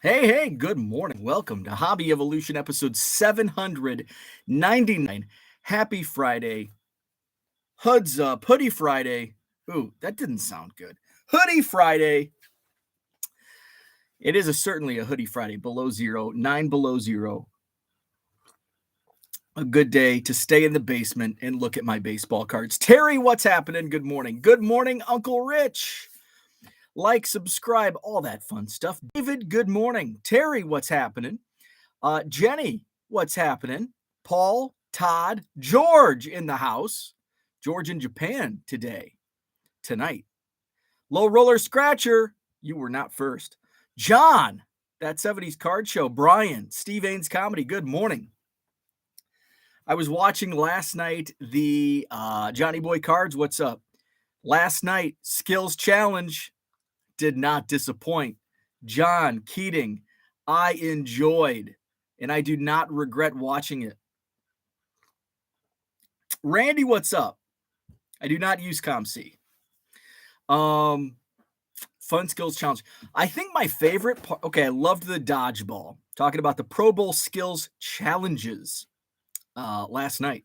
Hey, good morning. Welcome to Hobby Evolution episode 799. Happy Friday. Hoods up. Hoodie Friday. Ooh, that didn't sound good. Hoodie Friday. It is certainly a hoodie Friday, below zero, 9 below zero. A good day to stay in the basement and look at my baseball cards. Terry, what's happening? Good morning. Good morning, Uncle Rich. Like, subscribe, all that fun stuff. David, good morning. Terry, what's happening? Jenny, what's happening? Paul, Todd, George in the house. George in Japan tonight. Low Roller Scratcher, you were not first. John, that 70s card show. Brian, Steve Ains Comedy, good morning. I was watching last night the Johnny Boy Cards. What's up? Last night, Skills Challenge did not disappoint. John Keating, I enjoyed, and I do not regret watching it. Randy, what's up? I do not use ComC. Fun Skills Challenge. I think my favorite part, okay, I loved the dodgeball. Talking about the Pro Bowl Skills Challenges last night.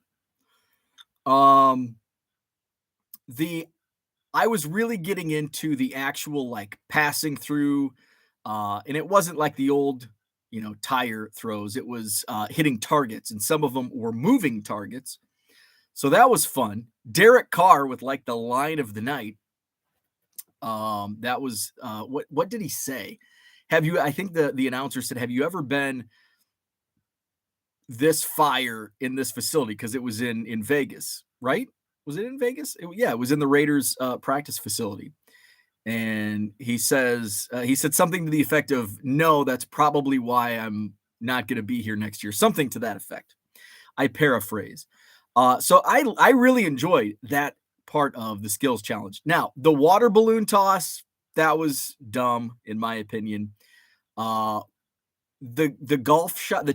I was really getting into the actual like passing through, and it wasn't like the old, tire throws. It was hitting targets, and some of them were moving targets. So that was fun. Derek Carr with like the line of the night. That was what did he say? I think the announcer said, have you ever been this fire in this facility? Because it was in Vegas, right? Was it in Vegas? It was in the Raiders practice facility. And he said something to the effect of, no, that's probably why I'm not going to be here next year. Something to that effect. I paraphrase. So I really enjoyed that part of the skills challenge. Now, the water balloon toss, that was dumb in my opinion. The golf shot,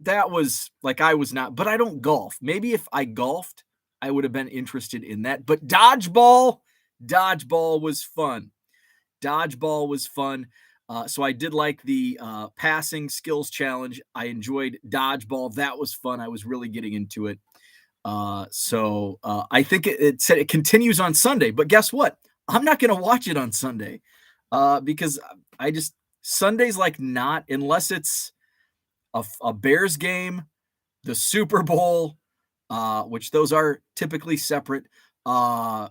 that was like, I was not, but I don't golf. Maybe if I golfed, I would have been interested in that. But dodgeball was fun. So I did like the passing skills challenge. I enjoyed dodgeball. That was fun. I was really getting into it. So I think it said it continues on Sunday, but guess what? I'm not going to watch it on Sunday because Sunday's like not, unless it's a Bears game, the Super Bowl, which those are typically separate. I'm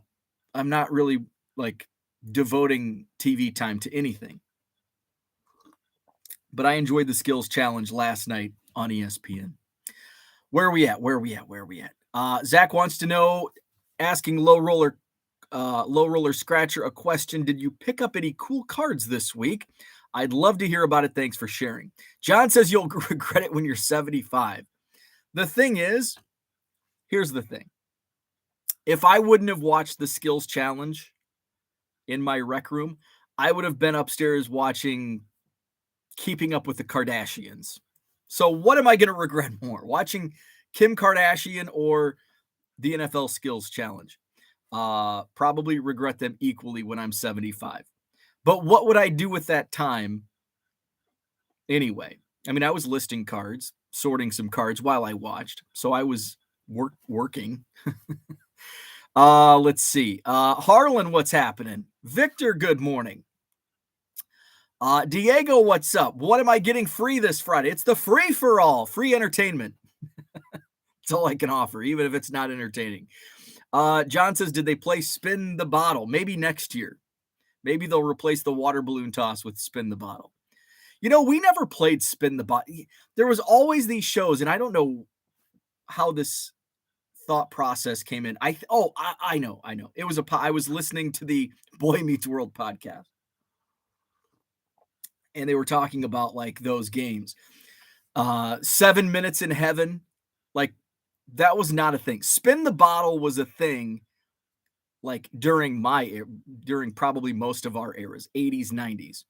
not really like devoting TV time to anything. But I enjoyed the skills challenge last night on ESPN. Where are we at? Zach wants to know, asking Low Roller Scratcher a question. Did you pick up any cool cards this week? I'd love to hear about it. Thanks for sharing. John says you'll regret it when you're 75. The thing is, here's the thing. If I wouldn't have watched the skills challenge in my rec room, I would have been upstairs watching Keeping Up with the Kardashians. So what am I going to regret more? Watching Kim Kardashian or the NFL skills challenge? Probably regret them equally when I'm 75. But what would I do with that time anyway? I mean, I was listing cards, sorting some cards while I watched. So I was working. Let's see. Harlan, what's happening? Victor, good morning. Diego, what's up? What am I getting free this Friday? It's the free for all, free entertainment. That's all I can offer, even if it's not entertaining. John says, did they play Spin the Bottle? Maybe next year. Maybe they'll replace the water balloon toss with Spin the Bottle. We never played Spin the Bottle. There was always these shows, and I don't know how this thought process came in. I know. It was I was listening to the Boy Meets World podcast, and they were talking about like those games. 7 Minutes in Heaven, like that was not a thing. Spin the Bottle was a thing like during probably most of our eras, 80s, 90s.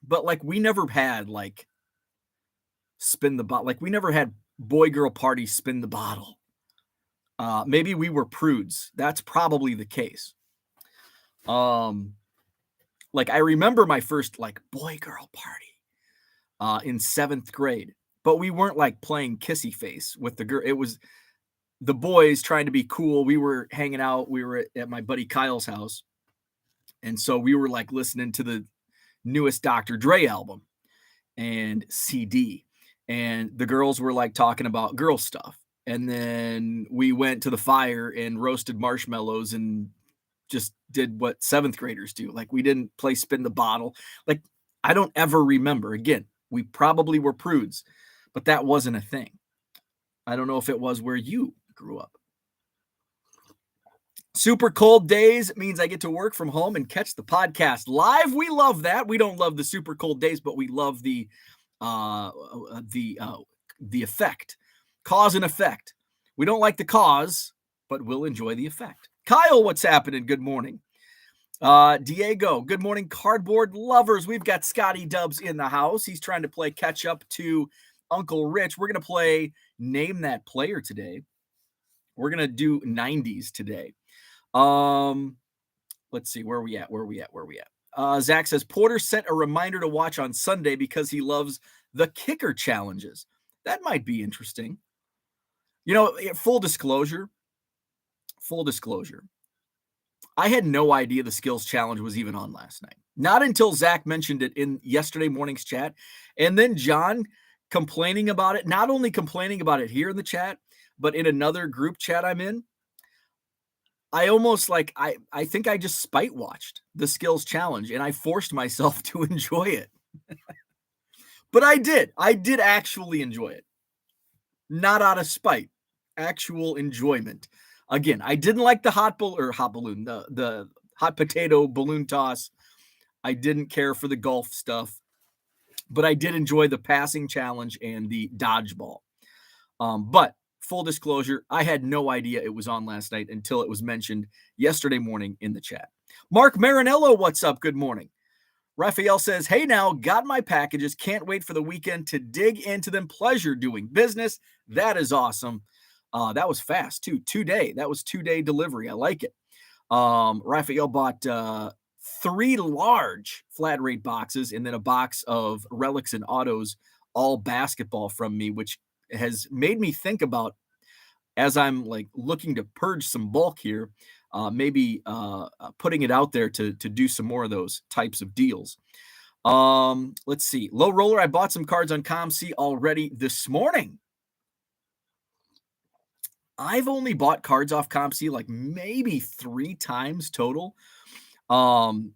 But like we never had like Spin the Bottle. Like we never had Boy Girl Party Spin the Bottle. Maybe we were prudes. That's probably the case. Like, I remember my first, like, boy-girl party, in 7th grade, but we weren't, like, playing kissy face with the girl. It was the boys trying to be cool. We were hanging out. We were at my buddy Kyle's house, and so we were, like, listening to the newest Dr. Dre album and CD, and the girls were, like, talking about girl stuff, and then we went to the fire and roasted marshmallows and just did what 7th graders do. Like, we didn't play spin the bottle. Like, I don't ever remember. Again, we probably were prudes, but that wasn't a thing. I don't know if it was where you grew up. Super cold days means I get to work from home and catch the podcast live. We love that. We don't love the super cold days, but we love the effect, cause and effect. We don't like the cause, but we'll enjoy the effect. Kyle, what's happening? Good morning. Diego, good morning, cardboard lovers. We've got Scotty Dubs in the house. He's trying to play catch up to Uncle Rich. We're going to play Name That Player today. We're going to do 90s today. Let's see, where are we at? Zach says Porter sent a reminder to watch on Sunday because he loves the kicker challenges. That might be interesting. You know, full disclosure, I had no idea the skills challenge was even on last night. Not until Zach mentioned it in yesterday morning's chat. And then John complaining about it, not only complaining about it here in the chat, but in another group chat I'm in. I almost like, I think I just spite watched the skills challenge and I forced myself to enjoy it. But I did actually enjoy it. Not out of spite, actual enjoyment. Again, I didn't like the hot balloon, the hot potato balloon toss. I didn't care for the golf stuff, but I did enjoy the passing challenge and the dodgeball. But full disclosure, I had no idea it was on last night until it was mentioned yesterday morning in the chat. Mark Marinello, what's up? Good morning. Raphael says, hey now, got my packages. Can't wait for the weekend to dig into them. Pleasure doing business. That is awesome. That was fast too. 2-day. That was 2-day delivery. I like it. Raphael bought 3 large flat rate boxes and then a box of relics and autos, all basketball from me, which has made me think about, as I'm like looking to purge some bulk here, maybe putting it out there to do some more of those types of deals. Let's see. Low roller, I bought some cards on ComC already this morning. I've only bought cards off ComC like maybe 3 times total. And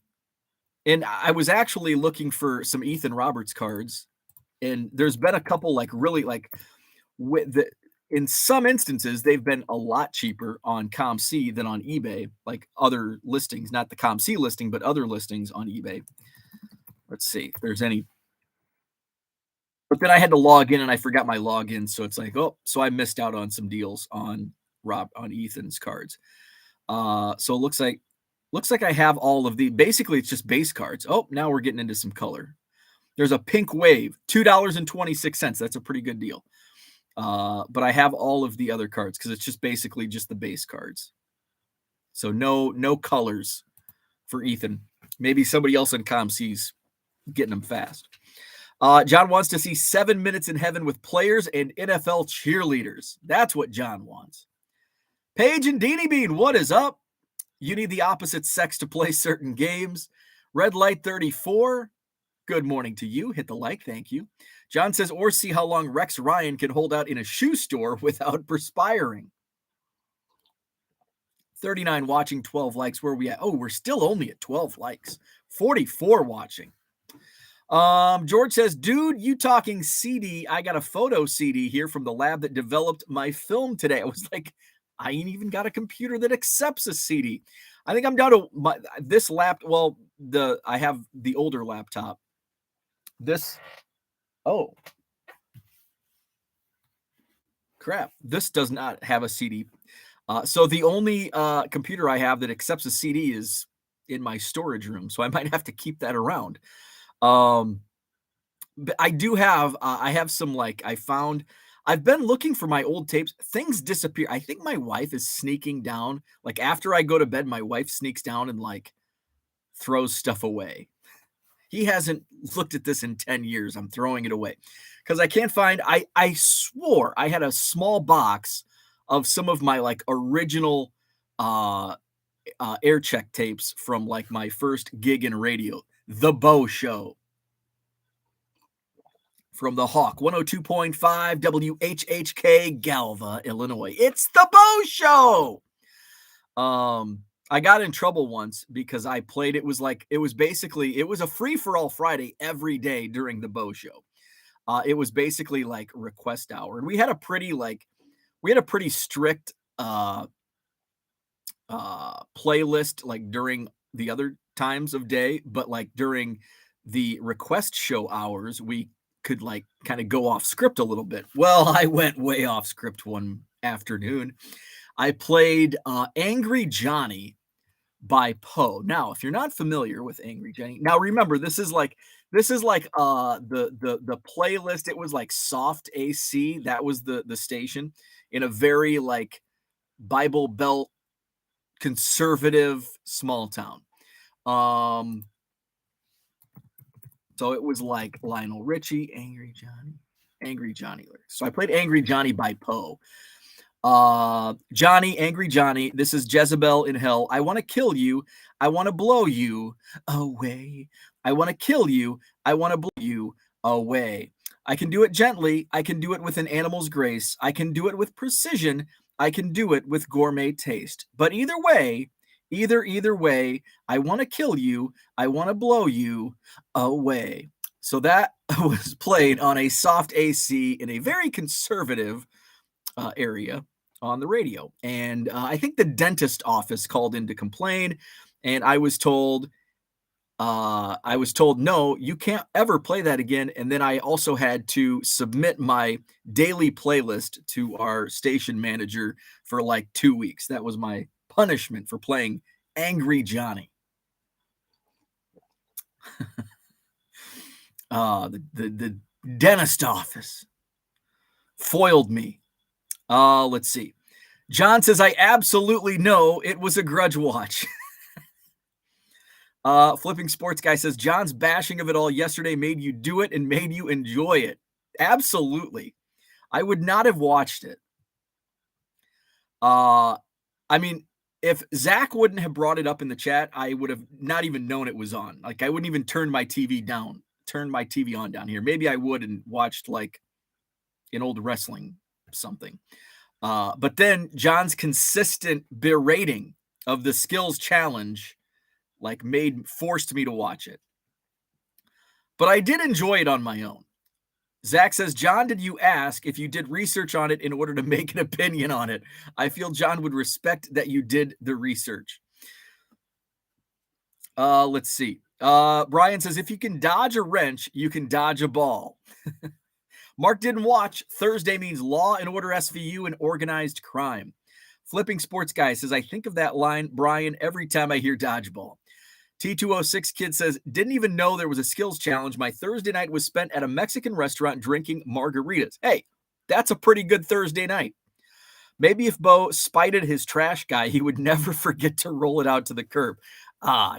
I was actually looking for some Ethan Roberts cards, and there's been a couple like really like in some instances they've been a lot cheaper on ComC than on eBay, like other listings, not the ComC listing, but other listings on eBay. Let's see if there's any. But then I had to log in and I forgot my login, so it's like, oh, so I missed out on some deals on Ethan's cards. So it looks like I have all of the. Basically, it's just base cards. Oh, now we're getting into some color. There's a pink wave, $2.26. That's a pretty good deal. But I have all of the other cards because it's just basically just the base cards. So no colors for Ethan. Maybe somebody else in ComC's getting them fast. John wants to see 7 minutes in heaven with players and NFL cheerleaders. That's what John wants. Paige and Deanie Bean, what is up? You need the opposite sex to play certain games. Red Light 34. Good morning to you. Hit the like. Thank you. John says, or see how long Rex Ryan can hold out in a shoe store without perspiring. 39 watching, 12 likes. Where are we at? Oh, we're still only at 12 likes. 44 watching. George says, dude, you talking CD. I got a photo CD here from the lab that developed my film today. I was like, I ain't even got a computer that accepts a CD. I think I'm down to this laptop. Well, I have the older laptop. Oh, crap. This does not have a CD. So the only computer I have that accepts a CD is in my storage room. So I might have to keep that around. But I do have, I have some, like, I've been looking for my old tapes. Things disappear. I think my wife is sneaking down. Like after I go to bed, my wife sneaks down and like throws stuff away. He hasn't looked at this in 10 years. I'm throwing it away because I can't find. I swore I had a small box of some of my like original air check tapes from like my first gig in radio, The Bo Show. From the Hawk 102.5 WHHK Galva, Illinois. It's The Bo Show. I got in trouble once because I played it was a free for all Friday every day during The Bo Show. It was basically like request hour, and we had a pretty strict playlist like during the other times of day, but like during the request show hours, we could like kind of go off script a little bit. Well, I went way off script one afternoon. I played Angry Johnny by Poe. Now, if you're not familiar with Angry Johnny, now remember this is like the playlist. It was like soft AC. That was the station in a very like Bible Belt conservative small town. So it was like Lionel Richie, Angry Johnny lyrics. So I played Angry Johnny by Poe. Johnny, Angry Johnny, this is Jezebel in hell. I want to kill you. I want to blow you away. I want to kill you. I want to blow you away. I can do it gently. I can do it with an animal's grace. I can do it with precision. I can do it with gourmet taste. But either way, either way, I want to kill you. I want to blow you away. So that was played on a soft AC in a very conservative area on the radio. And I think the dentist office called in to complain. And I was told, no, you can't ever play that again. And then I also had to submit my daily playlist to our station manager for like 2 weeks. That was my punishment for playing Angry Johnny. The dentist office foiled me. Let's see. John says, I absolutely know it was a grudge watch. Flipping Sports Guy says, John's bashing of it all yesterday made you do it and made you enjoy it. Absolutely. I would not have watched it. I mean, if Zach wouldn't have brought it up in the chat, I would have not even known it was on. Like, I wouldn't even turn my TV on down here. Maybe I would and watched like an old wrestling something. But then John's consistent berating of the skills challenge like forced me to watch it. But I did enjoy it on my own. Zach says, John, did you ask if you did research on it in order to make an opinion on it? I feel John would respect that you did the research. Let's see. Brian says, if you can dodge a wrench, you can dodge a ball. Mark didn't watch. Thursday means Law and Order SVU and organized crime. Flipping Sports Guy says, I think of that line, Brian, every time I hear dodgeball. T206 Kid says, didn't even know there was a skills challenge. My Thursday night was spent at a Mexican restaurant drinking margaritas. Hey, that's a pretty good Thursday night. Maybe if Bo spited his trash guy, he would never forget to roll it out to the curb.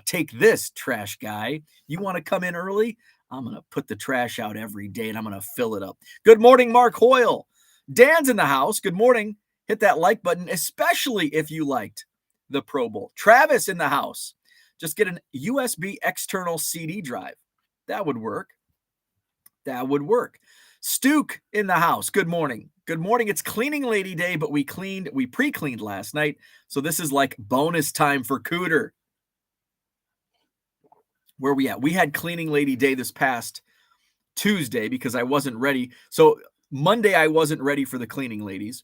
Take this, trash guy. You want to come in early? I'm going to put the trash out every day and I'm going to fill it up. Good morning, Mark Hoyle. Dan's in the house. Good morning. Hit that like button, especially if you liked the Pro Bowl. Travis in the house. Just get an USB external CD drive. That would work. Stuke in the house. Good morning. Good morning. It's cleaning lady day, but we pre-cleaned last night. So this is like bonus time for Cooter. Where are we at? We had cleaning lady day this past Tuesday because I wasn't ready. So Monday, I wasn't ready for the cleaning ladies.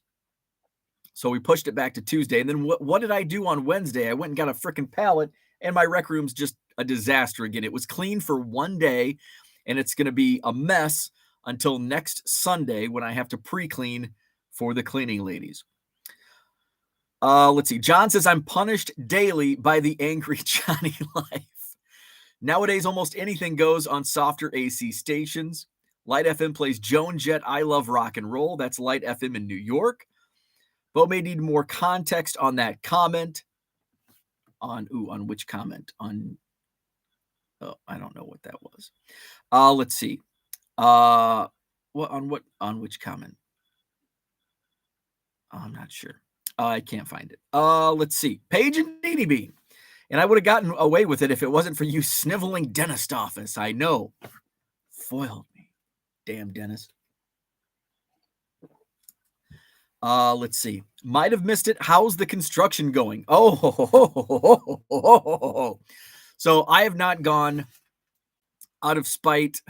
So we pushed it back to Tuesday. And then what did I do on Wednesday? I went and got a freaking pallet. And my rec room's just a disaster again. It was clean for one day, and it's going to be a mess until next Sunday when I have to pre-clean for the cleaning ladies. Let's see. John says, I'm punished daily by the Angry Johnny life. Nowadays, almost anything goes on softer AC stations. Light FM plays Joan Jett, I Love Rock and Roll. That's Light FM in New York. Bo may need more context on that comment. On which comment? On Oh, I don't know what that was. Let's see. On which comment? I'm not sure. I can't find it. Let's see. Paige and Deanie Bean. And I would have gotten away with it if it wasn't for you sniveling dentist office. I know. Foiled me. Damn dentist. Let's see. Might have missed it. How's the construction going? So I have not gone out of spite,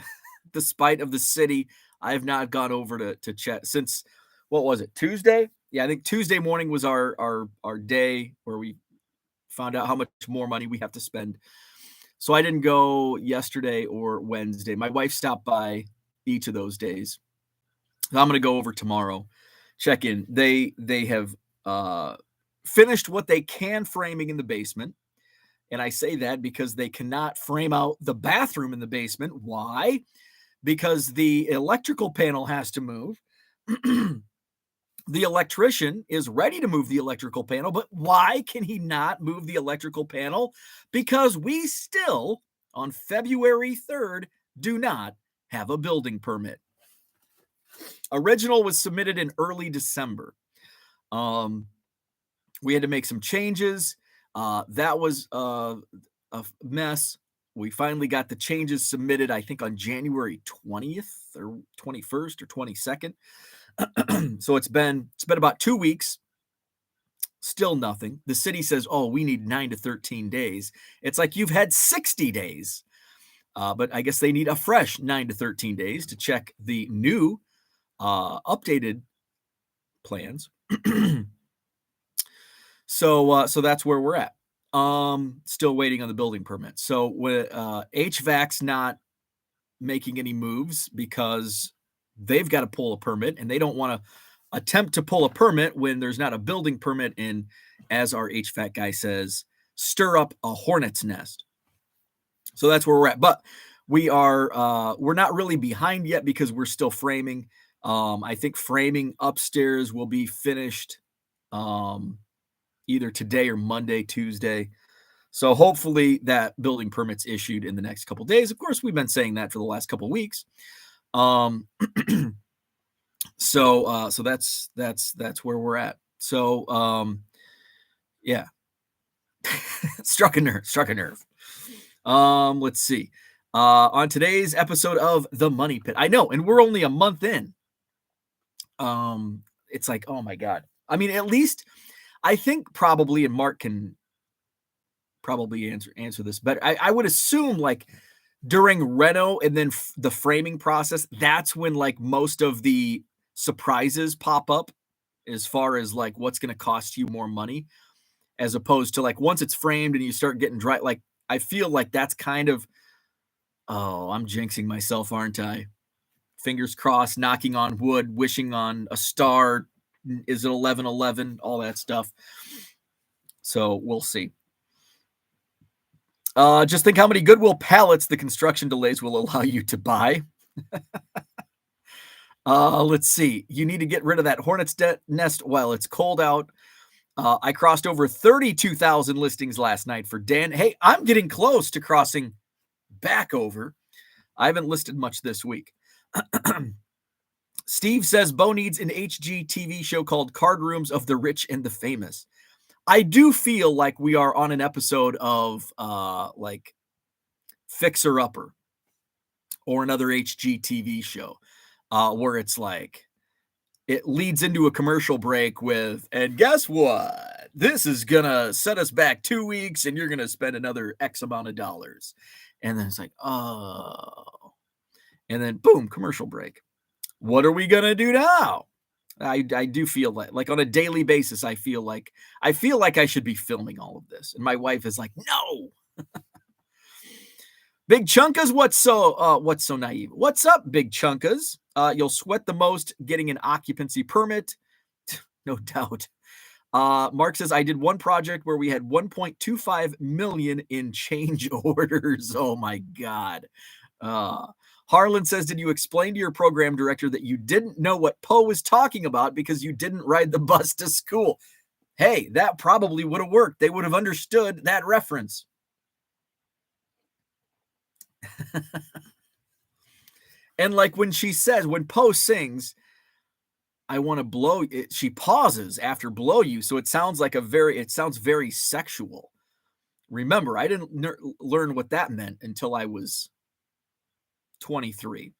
the spite of the city. I have not gone over to check since, what was it, Tuesday? Yeah, I think Tuesday morning was our day where we found out how much more money we have to spend. So I didn't go yesterday or Wednesday. My wife stopped by each of those days. I'm going to go over tomorrow, check in. They have finished what they can framing in the basement. And I say that because they cannot frame out the bathroom in the basement. Why? Because the electrical panel has to move. The electrician is ready to move the electrical panel, but why can he not move the electrical panel? Because we still, on February 3rd, do not have a building permit. Original was submitted in early December. We had to make some changes. That was a mess. We finally got the changes submitted, I think, on January 20th or 21st or 22nd. So it's been about 2 weeks. Still nothing. The city says, oh, we need 9 to 13 days. It's like you've had 60 days. But I guess they need a fresh 9 to 13 days to check the new updated plans. So that's where we're at. Still waiting on the building permit. So with HVAC's not making any moves because they've got to pull a permit, and they don't want to attempt to pull a permit when there's not a building permit. And as our HVAC guy says, stir up a hornet's nest. So that's where we're at. But we're not really behind yet because we're still framing. I think framing upstairs will be finished either today or Monday, Tuesday. So hopefully that building permit's issued in the next couple of days. Of course, we've been saying that for the last couple of weeks. So that's where we're at. So, yeah, struck a nerve. Let's see, on today's episode of The Money Pit, I know, and we're only a month in. It's like, oh my God. I mean, at least I think probably, and Mark can probably answer this better. I would assume like during reno and then the framing process, that's when like most of the surprises pop up as far as like what's going to cost you more money, as opposed to like once it's framed and you start getting dry. Like I feel like that's kind of, oh, I'm jinxing myself, aren't I? Fingers crossed, knocking on wood, wishing on a star. Is it 11/11? All that stuff. So we'll see. Just think how many Goodwill pallets the construction delays will allow you to buy. Let's see. You need to get rid of that hornet's nest while it's cold out. I crossed over 32,000 listings last night for Dan. Hey, I'm getting close to crossing back over. I haven't listed much this week. Steve says Bo needs an HGTV show called Card Rooms of the Rich and the Famous. I do feel like we are on an episode of like Fixer Upper or another HGTV show where it's like it leads into a commercial break with, and guess what? This is going to set us back 2 weeks and you're going to spend another X amount of dollars. And then it's like, oh, and then boom, commercial break. What are we going to do now? I do feel like on a daily basis, I feel like I should be filming all of this. And my wife is like, no. Big Chunkas, what's so naive? What's up, Big Chunkas? You'll sweat the most getting an occupancy permit. No doubt. Mark says, I did one project where we had 1.25 million in change orders. Oh my God. Harlan says, did you explain to your program director that you didn't know what Poe was talking about because you didn't ride the bus to school? Hey, that probably would have worked. They would have understood that reference. And like when she says, when Poe sings, I want to blow it, she pauses after blow you. So it sounds like it sounds very sexual. Remember, I didn't learn what that meant until I was 23.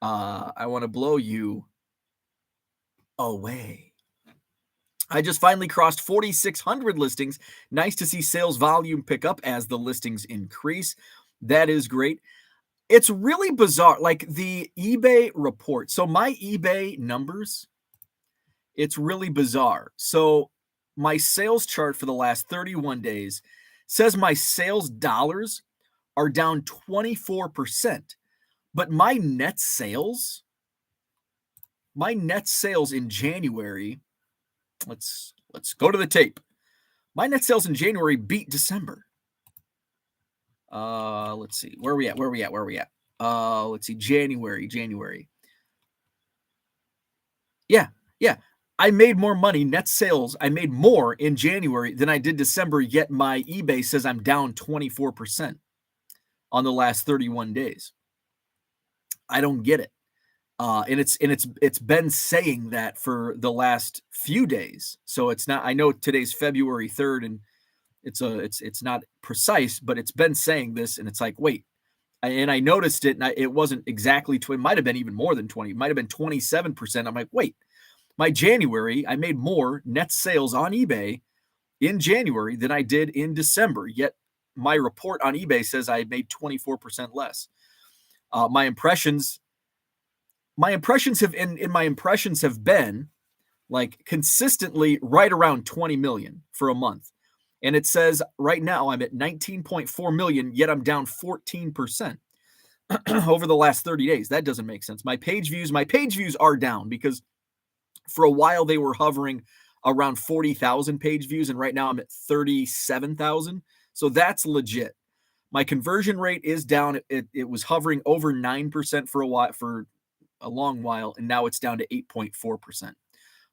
I want to blow you away. I just finally crossed 4,600 listings. Nice to see sales volume pick up as the listings increase. That is great. It's really bizarre, like the eBay report. So my eBay numbers, it's really bizarre. So my sales chart for the last 31 days says my sales dollars are down 24%, but my net sales in January, let's go to the tape. My net sales in January beat December. Let's see. Where are we at? Let's see. January. Yeah. I made more money, net sales. I made more in January than I did December, yet my eBay says I'm down 24% on the last 31 days. I don't get it. And it's been saying that for the last few days. So it's not, I know today's February 3rd and it's not precise, but it's been saying this, and it's like, wait, and I noticed it, and it wasn't exactly 20, it might have been even more than 20, it might have been 27%. I'm like, wait, my January, I made more net sales on eBay in January than I did in December, yet my report on eBay says I made 24% less. My impressions have been like consistently right around 20 million for a month. And it says right now I'm at 19.4 million, yet I'm down 14% over the last 30 days. That doesn't make sense. My page views are down because for a while they were hovering around 40,000 page views, and right now I'm at 37,000. So that's legit. My conversion rate is down. It was hovering over 9% for a long while, and now it's down to 8.4%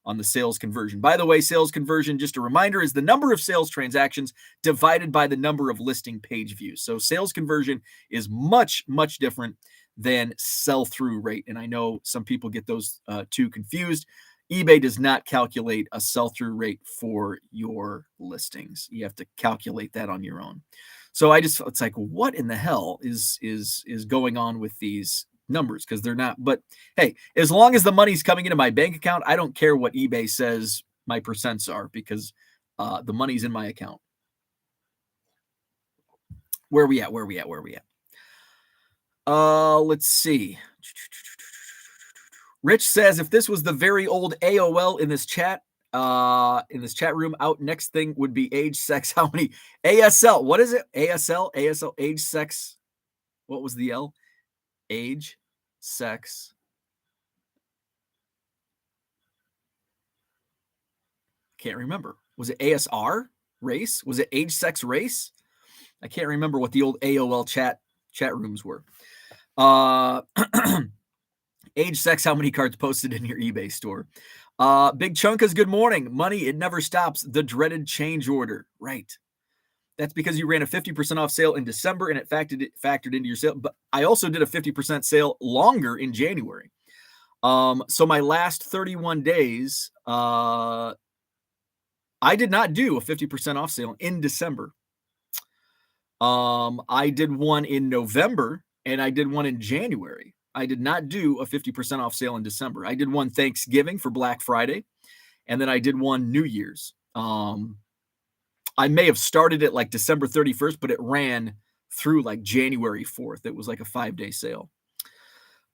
on the sales conversion. By the way, sales conversion, just a reminder, is the number of sales transactions divided by the number of listing page views. So sales conversion is much, much different than sell-through rate. And I know some people get those two confused. eBay does not calculate a sell-through rate for your listings. You have to calculate that on your own. So it's like, what in the hell is going on with these numbers? Because they're not, but hey, as long as the money's coming into my bank account, I don't care what eBay says my percents are, because the money's in my account. Where are we at? Let's see. Rich says, if this was the very old AOL in this chat room, out next thing would be age, sex. How many? ASL. What is it? ASL, age, sex. What was the L? Age, sex. Can't remember. Was it ASR race? Was it age, sex, race? I can't remember what the old AOL chat rooms were. Age, sex, how many cards posted in your eBay store? Big Chunkas, good morning. Money, it never stops. The dreaded change order. Right. That's because you ran a 50% off sale in December and it factored into your sale. But I also did a 50% sale longer in January. So my last 31 days, I did not do a 50% off sale in December. I did one in November and I did one in January. I did not do a 50% off sale in December. I did one Thanksgiving for Black Friday, and then I did one New Year's. I may have started it like December 31st, but it ran through like January 4th. It was like a 5-day sale.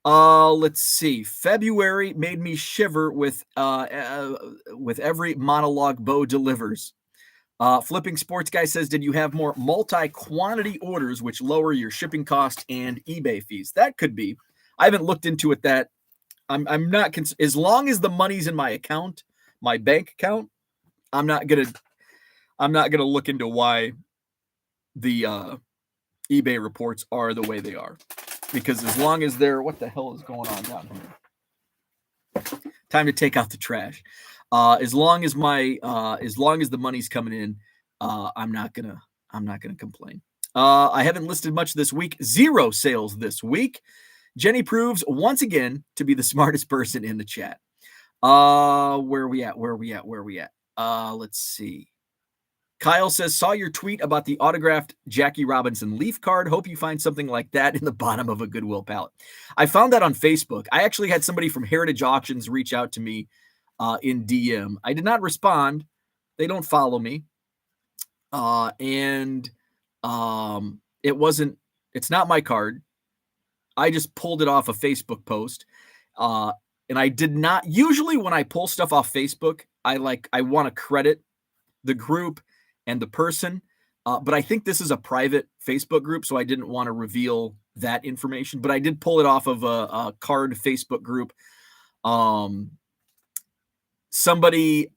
Let's see. February made me shiver with every monologue Bo delivers. Flipping Sports Guy says, did you have more multi-quantity orders which lower your shipping cost and eBay fees? That could be. I haven't looked into it. That I'm not as long as the money's in my account, my bank account, I'm not gonna look into why the eBay reports are the way they are, because as long as they're, what the hell is going on down here? Time to take out the trash. As long as the money's coming in, I'm not gonna complain. I haven't listed much this week. 0 sales this week. Jenny proves once again to be the smartest person in the chat. Where are we at? Let's see. Kyle says, saw your tweet about the autographed Jackie Robinson Leaf card. Hope you find something like that in the bottom of a Goodwill pallet. I found that on Facebook. I actually had somebody from Heritage Auctions reach out to me in DM. I did not respond. They don't follow me. It's not my card. I just pulled it off a Facebook post. And I did not, usually when I pull stuff off Facebook, I want to credit the group and the person. But I think this is a private Facebook group, so I didn't want to reveal that information. But I did pull it off of a card Facebook group. Somebody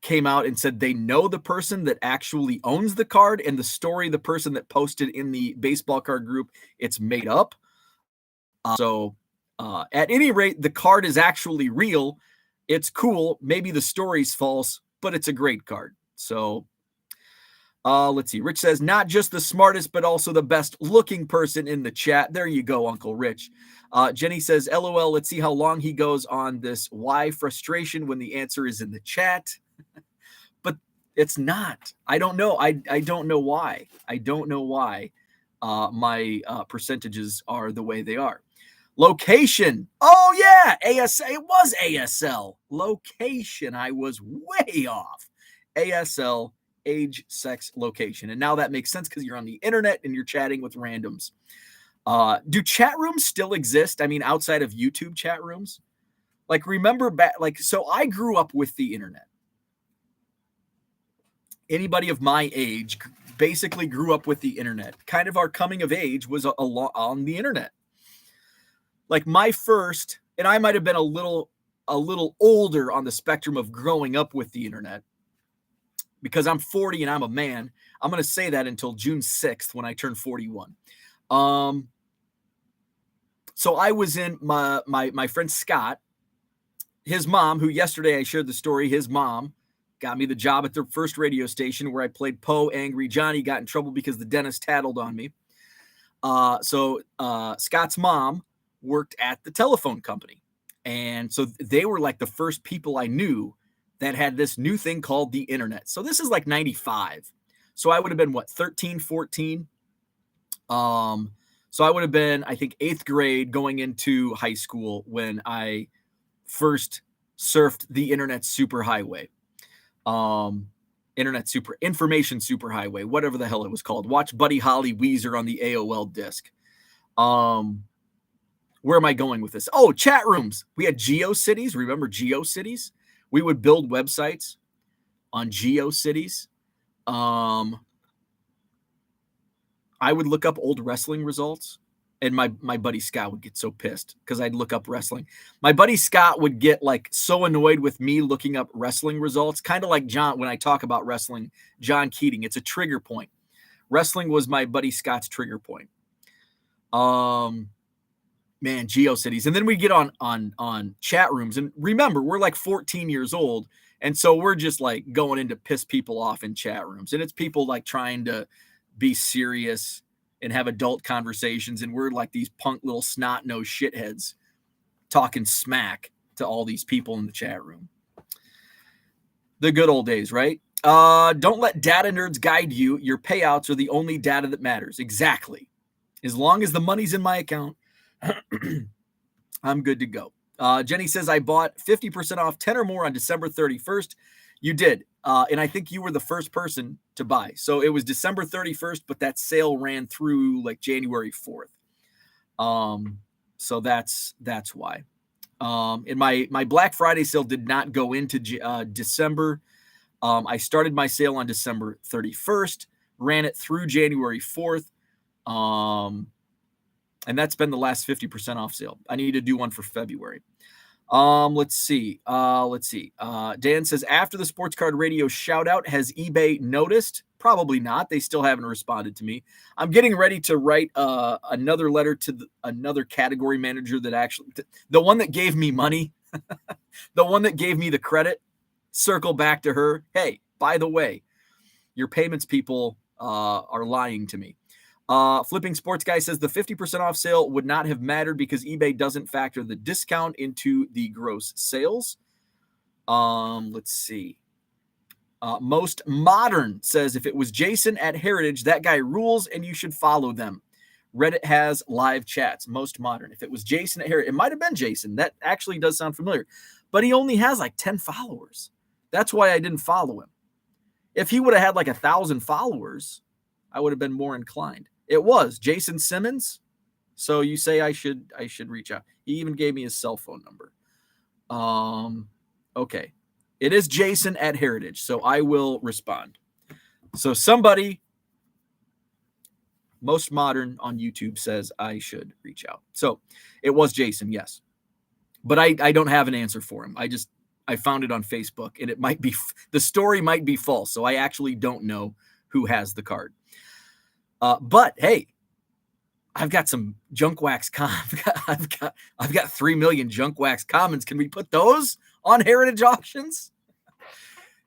came out and said they know the person that actually owns the card, and the story, the person that posted in the baseball card group, it's made up. At any rate, the card is actually real. It's cool. Maybe the story's false, but it's a great card. So let's see. Rich says, not just the smartest, but also the best looking person in the chat. There you go, Uncle Rich. Jenny says, LOL, let's see how long he goes on this why frustration when the answer is in the chat. But it's not. I don't know. I don't know why. I don't know why my percentages are the way they are. Location. Oh, yeah. ASL. It was ASL. Location. I was way off. ASL, age, sex, location. And now that makes sense because you're on the internet and you're chatting with randoms. Do chat rooms still exist? I mean, outside of YouTube chat rooms? Like, remember back, so I grew up with the internet. Anybody of my age basically grew up with the internet. Kind of our coming of age was on the internet. Like my first, and I might have been a little older on the spectrum of growing up with the internet because I'm 40 and I'm a man. I'm going to say that until June 6th when I turn 41. So I was in my friend Scott, his mom, who yesterday I shared the story, his mom got me the job at the first radio station where I played Poe Angry Johnny, got in trouble because the dentist tattled on me. So Scott's mom worked at the telephone company. And so they were like the first people I knew that had this new thing called the internet. So this is like 95. So I would have been 13, 14. So I would have been, I think, 8th grade going into high school when I first surfed the internet superhighway. Information superhighway, whatever the hell it was called. Watch Buddy Holly Weezer on the AOL disc. Where am I going with this? Oh, chat rooms. We had GeoCities. Remember GeoCities? We would build websites on GeoCities. I would look up old wrestling results, and my buddy Scott would get so pissed because I'd look up wrestling. My buddy Scott would get like so annoyed with me looking up wrestling results, kind of like John when I talk about wrestling, John Keating. It's a trigger point. Wrestling was my buddy Scott's trigger point. Man, GeoCities. And then we get on chat rooms. And remember, we're like 14 years old. And so we're just like going in to piss people off in chat rooms. And it's people like trying to be serious and have adult conversations. And we're like these punk little snot-nosed shitheads talking smack to all these people in the chat room. The good old days, right? Don't let data nerds guide you. Your payouts are the only data that matters. Exactly. As long as the money's in my account, I'm good to go. Jenny says, I bought 50% off 10 or more on December 31st. You did. And I think you were the first person to buy. So it was December 31st, but that sale ran through like January 4th. So that's why. And my Black Friday sale did not go into December. I started my sale on December 31st, ran it through January 4th. And that's been the last 50% off sale. I need to do one for February. Let's see. Dan says, after the Sports Card Radio shout out, has eBay noticed? Probably not. They still haven't responded to me. I'm getting ready to write another letter to another category manager that actually, the one that gave me money, the one that gave me the credit, circle back to her. Hey, by the way, your payments people are lying to me. Flipping Sports Guy says the 50% off sale would not have mattered because eBay doesn't factor the discount into the gross sales. Let's see. Most Modern says if it was Jason at Heritage, that guy rules and you should follow them. Reddit has live chats. Most Modern. If it was Jason at Heritage, it might have been Jason. That actually does sound familiar. But he only has like 10 followers. That's why I didn't follow him. If he would have had like 1,000 followers, I would have been more inclined. It was Jason Simmons. So you say I should reach out. He even gave me his cell phone number. Okay. It is Jason at Heritage, so I will respond. So somebody, Most Modern on YouTube, says I should reach out. So it was Jason, yes. But I don't have an answer for him. I found it on Facebook, and it might be, the story might be false, so I actually don't know who has the card. But hey, I've got some junk wax I've got 3 million junk wax commons. Can we put those on Heritage Auctions?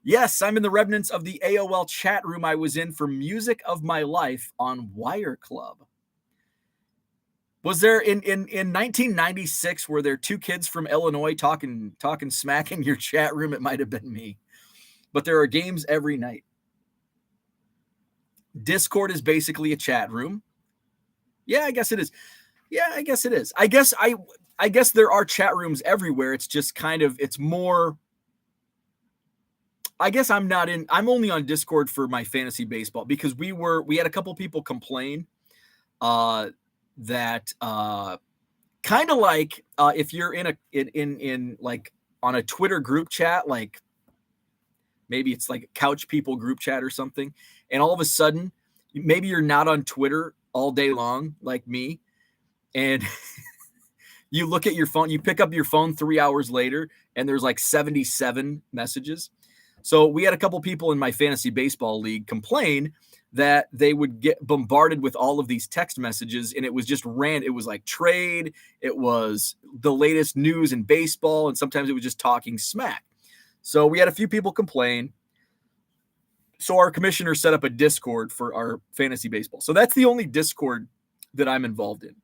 Yes, I'm in the remnants of the AOL chat room I was in for Music of My Life on Wire Club. Was there in 1996, were there 2 kids from Illinois talking smack in your chat room? It might have been me. But there are games every night. Discord is basically a chat room. Yeah, I guess it is. Yeah, I guess it is. I guess there are chat rooms everywhere. It's just kind of, it's more, I guess I'm only on Discord for my fantasy baseball because we had a couple people complain that kind of like if you're in like on a Twitter group chat, like maybe it's like a Couch People group chat or something, and all of a sudden maybe you're not on Twitter all day long like me, and you look at your phone, you pick up your phone 3 hours later, and there's like 77 messages. So we had a couple people in my fantasy baseball league complain that they would get bombarded with all of these text messages, and it was just it was like trade, it was the latest news in baseball, and sometimes it was just talking smack. So we had a few people complain. So our commissioner set up a Discord for our fantasy baseball. So that's the only Discord that I'm involved in,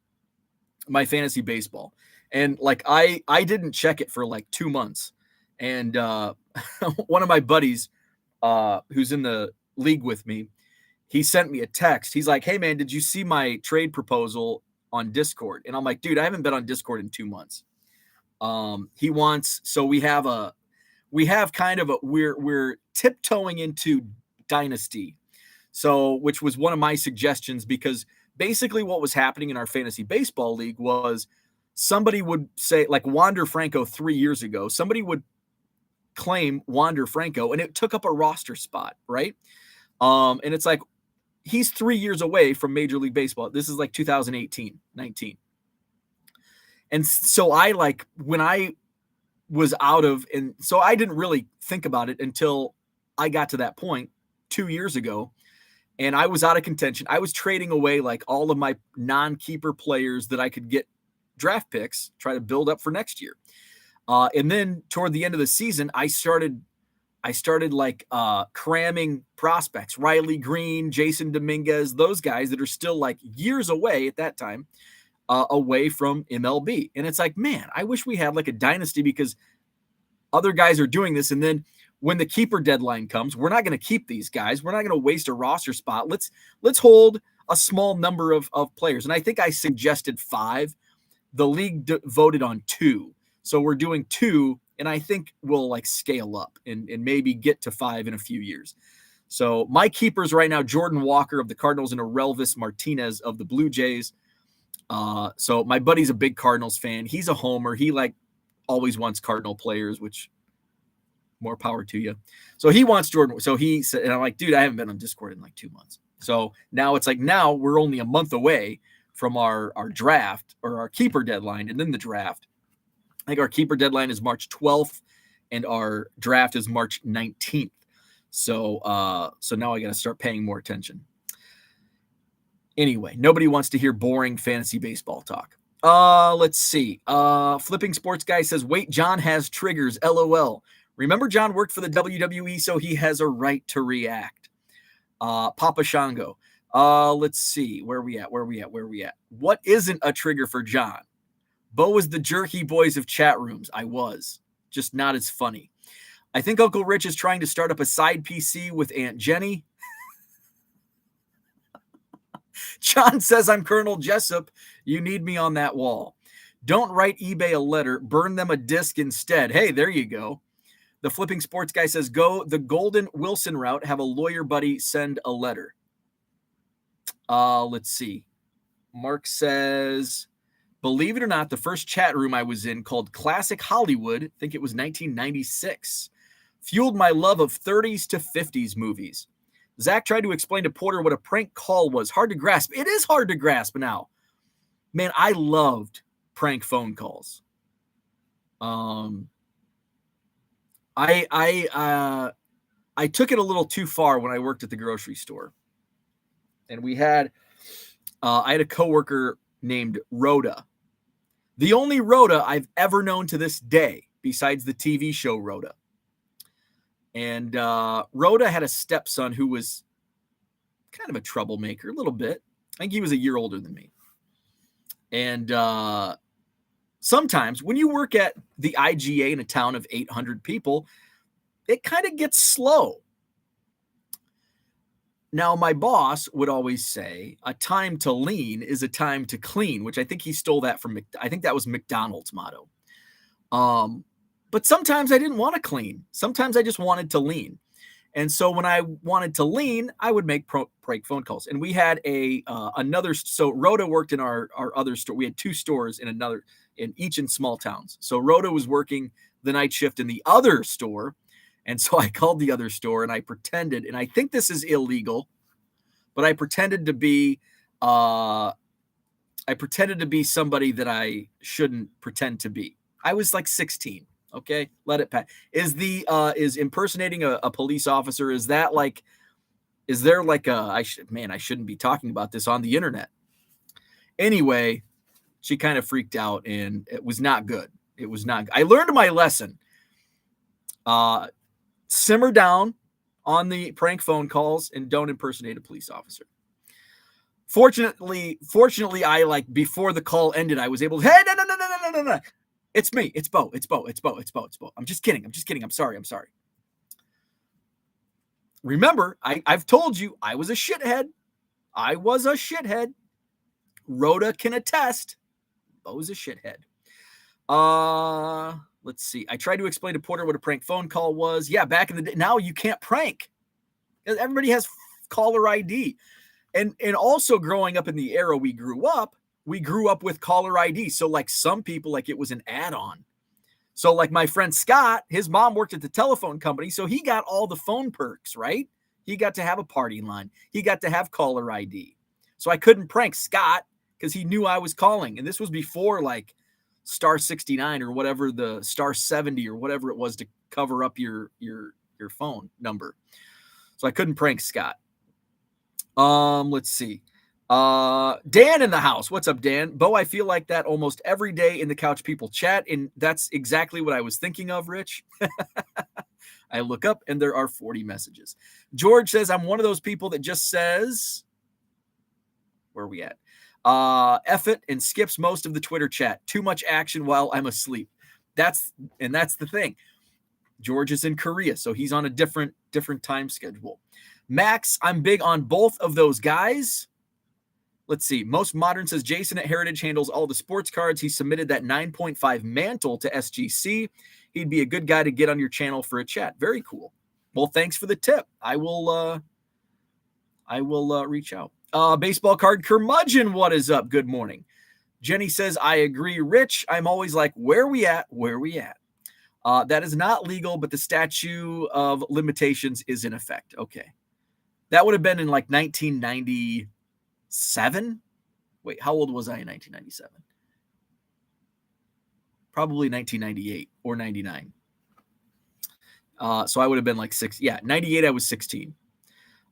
my fantasy baseball. And like I didn't check it for like 2 months. And one of my buddies who's in the league with me, he sent me a text. He's like, hey, man, did you see my trade proposal on Discord? And I'm like, dude, I haven't been on Discord in 2 months. He wants, so we have kind of we're tiptoeing into Dynasty. So, which was one of my suggestions, because basically what was happening in our fantasy baseball league was somebody would say, like Wander Franco 3 years ago, somebody would claim Wander Franco and it took up a roster spot, right? And it's like, he's 3 years away from Major League Baseball. This is like 2018, 19. And so when I was and so I didn't really think about it until I got to that point 2 years ago, and I was out of contention. I was trading away like all of my non-keeper players that I could get draft picks, try to build up for next year. And then toward the end of the season, I started like cramming prospects, Riley Green, Jason Dominguez, those guys that are still like years away at that time, away from MLB. And it's like, man, I wish we had like a dynasty, because other guys are doing this. And then when the keeper deadline comes, we're not going to keep these guys. We're not going to waste a roster spot. Let's hold a small number of players. And I think I suggested 5. The league voted on 2. So we're doing 2, and I think we'll like scale up and maybe get to 5 in a few years. So my keepers right now, Jordan Walker of the Cardinals and Aurelvis Martinez of the Blue Jays. So my buddy's a big Cardinals fan. He's a homer. He like always wants Cardinal players, which more power to you. So he wants Jordan. So he said, and I'm like, dude, I haven't been on Discord in like 2 months. So now it's like, now we're only a month away from our draft or our keeper deadline, and then the draft. I think our keeper deadline is March 12th and our draft is March 19th. So now I got to start paying more attention. Anyway, nobody wants to hear boring fantasy baseball talk. Let's see. Flipping Sports Guy says, wait, John has triggers. LOL. Remember, John worked for the WWE, so he has a right to react. Papa Shango. Let's see. Where we at? What isn't a trigger for John? Bo was the jerky boys of chat rooms. I was. Just not as funny. I think Uncle Rich is trying to start up a side PC with Aunt Jenny. John says I'm Colonel Jessup. You need me on that wall. Don't write eBay a letter. Burn them a disc instead. Hey, there you go. The Flipping Sports guy says, go the Golden Wilson route. Have a lawyer buddy send a letter. Let's see. Mark says, believe it or not, the first chat room I was in called Classic Hollywood, I think it was 1996, fueled my love of 30s to 50s movies. Zach tried to explain to Porter what a prank call was. Hard to grasp. It is hard to grasp now. Man, I loved prank phone calls. I took it a little too far when I worked at the grocery store. And we had, I had a coworker named Rhoda. The only Rhoda I've ever known to this day, besides the TV show Rhoda. And Rhoda had a stepson who was kind of a troublemaker, a little bit. I think he was a year older than me. And sometimes when you work at the IGA in a town of 800 people, it kind of gets slow. Now, my boss would always say, a time to lean is a time to clean, which I think he stole that from, I think that was McDonald's motto. But sometimes I didn't want to clean. Sometimes I just wanted to lean. And so when I wanted to lean, I would make prank phone calls. And we had another, so Rhoda worked in our other store. We had two stores in each in small towns. So Rhoda was working the night shift in the other store. And so I called the other store and I pretended, and I think this is illegal, but I pretended to be somebody that I shouldn't pretend to be. I was like 16. Okay, let it pass. Is impersonating a police officer? Is there like I shouldn't be talking about this on the internet. Anyway, she kind of freaked out and it was not good. It was not. I learned my lesson. Simmer down on the prank phone calls and don't impersonate a police officer. Fortunately, I before the call ended, I was able to, hey, no. It's me. It's Bo. I'm just kidding. I'm sorry. Remember, I've told you I was a shithead. Rhoda can attest. Bo's a shithead. Let's see. I tried to explain to Porter what a prank phone call was. Yeah, back in the day. Now you can't prank. Everybody has caller ID. And also growing up in the era we grew up with caller ID. So like some people, like it was an add-on. So like my friend Scott, his mom worked at the telephone company. So he got all the phone perks, right? He got to have a party line. He got to have caller ID. So I couldn't prank Scott because he knew I was calling. And this was before like star 69 or whatever, the star 70 or whatever it was to cover up your phone number. So I couldn't prank Scott. Let's see. Dan in the house. What's up, Dan? Bo, I feel like that almost every day in the Couch People chat, and that's exactly what I was thinking of, Rich. I look up and there are 40 messages. George says, I'm one of those people that just says, where are we at? F it and skips most of the Twitter chat. Too much action while I'm asleep. That's the thing. George is in Korea, so he's on a different time schedule. Max, I'm big on both of those guys. Let's see. Most Modern says Jason at Heritage handles all the sports cards. He submitted that 9.5 mantle to SGC. He'd be a good guy to get on your channel for a chat. Very cool. Well, thanks for the tip. I will reach out. Baseball card curmudgeon, what is up? Good morning. Jenny says, I agree, Rich. I'm always like, where we at? That is not legal, but the statute of limitations is in effect. Okay. That would have been in like 1997. Wait, how old was I in 1997? Probably 1998 or 99. So I would have been like 98. I was 16.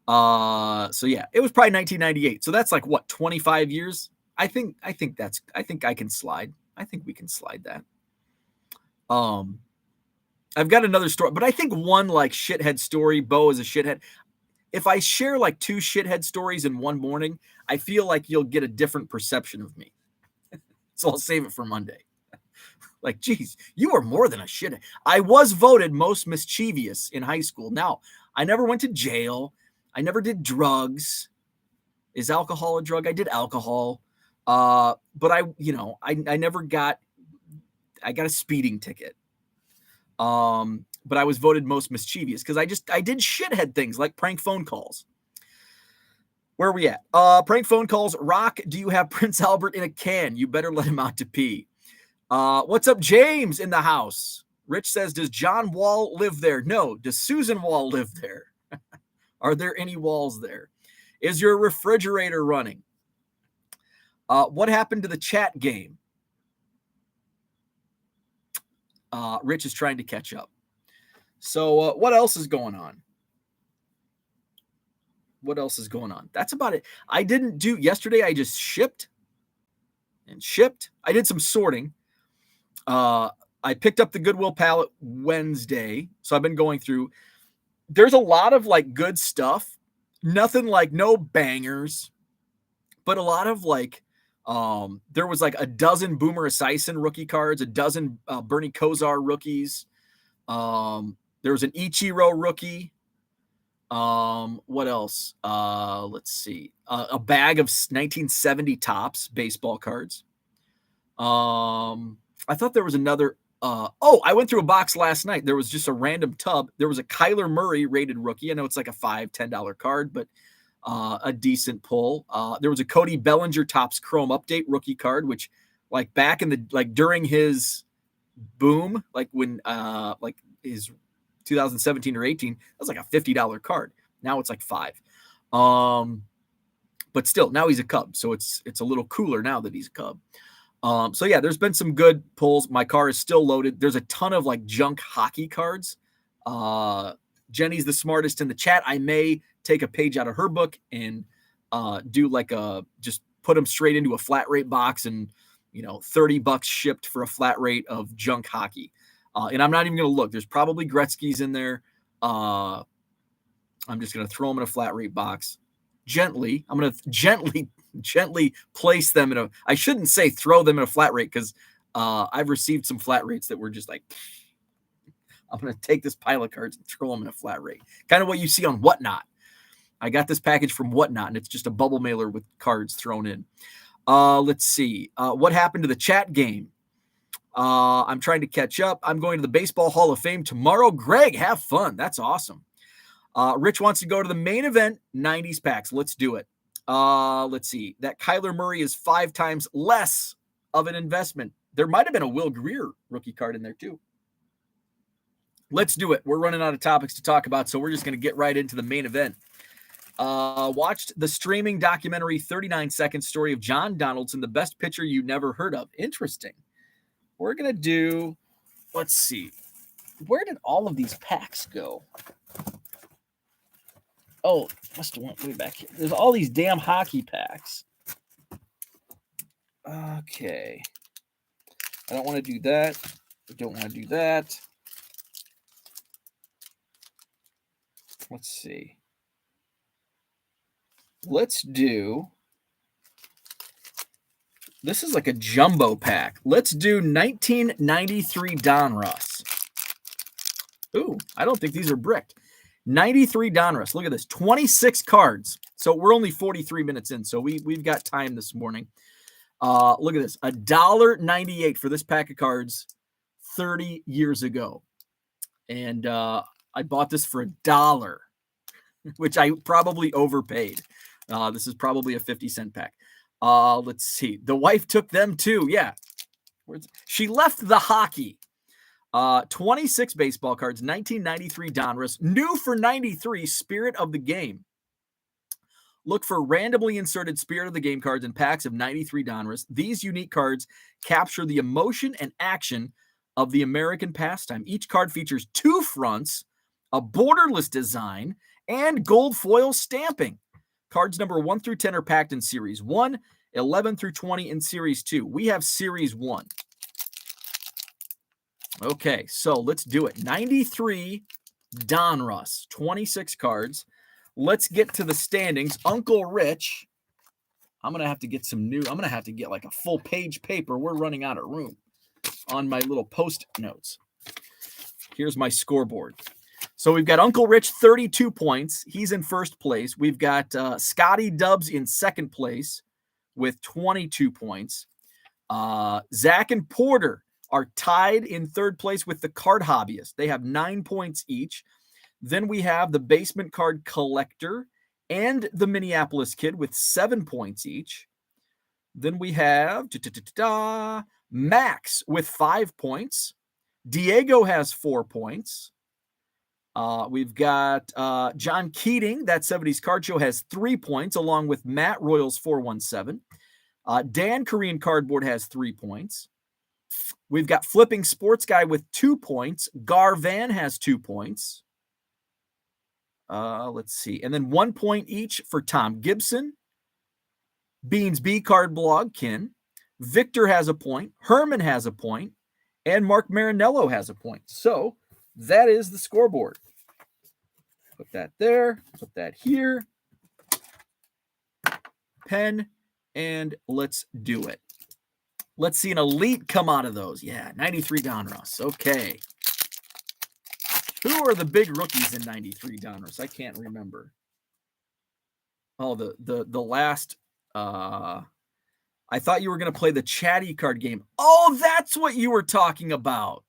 So yeah, it was probably 1998. So that's like what, 25 years? I think I can slide. I think we can slide that. I've got another story, but I think one like shithead story. Bo is a shithead. if I share like 2 shithead stories in one morning, I feel like you'll get a different perception of me. So I'll save it for Monday. Like, geez, you are more than a shithead. I was voted most mischievous in high school. Now, I never went to jail. I never did drugs. Is alcohol a drug? I did alcohol. But I never got a speeding ticket. But I was voted most mischievous because I did shithead things like prank phone calls. Where are we at? Prank phone calls. Rock, do you have Prince Albert in a can? You better let him out to pee. What's up, James in the house? Rich says, does John Wall live there? No. Does Susan Wall live there? Are there any walls there? Is your refrigerator running? What happened to the chat game? Rich is trying to catch up. So what else is going on? What else is going on? That's about it. I didn't do yesterday. I just shipped. I did some sorting. I picked up the Goodwill pallet Wednesday. So I've been going through. There's a lot of like good stuff. Nothing like no bangers, but a lot of like, there was like a dozen Boomer Esiason rookie cards, a dozen Bernie Kosar rookies. There was an Ichiro rookie. What else? Let's see. A bag of 1970 Topps baseball cards. I thought there was another. I went through a box last night. There was just a random tub. There was a Kyler Murray rated rookie. I know it's like a $5-10 card, but a decent pull. There was a Cody Bellinger Topps Chrome Update rookie card, which like back in the during his boom, like when like his 2017 or 18, that was like a $50 card. Now it's like $5. But still, now he's a Cub, so it's a little cooler now that he's a Cub. So yeah, there's been some good pulls. My car is still loaded. There's a ton of like junk hockey cards. Jenny's the smartest in the chat. I may take a page out of her book and do like just put them straight into a flat rate box and, $30 shipped for a flat rate of junk hockey. And I'm not even going to look. There's probably Gretzky's in there. I'm just going to throw them in a flat rate box gently. I'm going to gently place them I shouldn't say throw them in a flat rate because I've received some flat rates that were just like, I'm going to take this pile of cards and throw them in a flat rate. Kind of what you see on Whatnot. I got this package from Whatnot, and it's just a bubble mailer with cards thrown in. Let's see. What happened to the chat game? I'm trying to catch up. I'm going to the Baseball Hall of Fame tomorrow. Greg, have fun. That's awesome. Rich wants to go to the main event, 90s packs. Let's do it. Let's see. That Kyler Murray is 5 times less of an investment. There might have been a Will Greer rookie card in there too. Let's do it. We're running out of topics to talk about, so we're just going to get right into the main event. Watched the streaming documentary 39-second story of John Donaldson, the best pitcher you never heard of. Interesting. We're going to do, let's see. Where did all of these packs go? Oh, must have went way back here. There's all these damn hockey packs. Okay. I don't want to do that. I don't want to do that. Let's see. Let's do. This is like a jumbo pack. Let's do 1993 Donruss. Ooh, I don't think these are bricked. 93 Donruss. Look at this. 26 cards. So we're only 43 minutes in. So we've got time this morning. Look at this. $1.98 for this pack of cards 30 years ago. And I bought this for $1, which I probably overpaid. This is probably a 50-cent pack. Let's see. The wife took them too. Yeah. She left the hockey. 26 baseball cards, 1993 Donruss, new for 93, Spirit of the Game. Look for randomly inserted Spirit of the Game cards in packs of 93 Donruss. These unique cards capture the emotion and action of the American pastime. Each card features 2 fronts, a borderless design, and gold foil stamping. Cards number 1 through 10 are packed in Series 1, 11 through 20 in Series 2. We have Series 1. Okay, so let's do it. 93 Donruss, 26 cards. let's get to the standings. Uncle Rich, I'm going to have to get I'm going to have to get like a full page paper. We're running out of room on my little post notes. Here's my scoreboard. So we've got Uncle Rich, 32 points. He's in first place. We've got Scotty Dubs in second place with 22 points. Zach and Porter are tied in third place with the Card Hobbyist. They have 9 points each. Then we have the Basement Card Collector and the Minneapolis Kid with 7 points each. Then we have Max with 5 points. Diego has 4 points. We've got John Keating, that 70s Card Show, has 3 points, along with Matt Royals 417. Dan Korean Cardboard has 3 points. We've got Flipping Sports Guy with 2 points. Gar Van has 2 points. Let's see. And then 1 point each for Tom Gibson, Beans B Card Blog, Kin. Victor has a point. Herman has a point. And Mark Marinello has a point. So that is the scoreboard. Put that there. Put that here. Pen. And let's do it. Let's see an elite come out of those. Yeah, 93 Donruss. Okay. Who are the big rookies in 93 Donruss? I can't remember. Oh, the last I thought you were going to play the chatty card game. Oh, that's what you were talking about.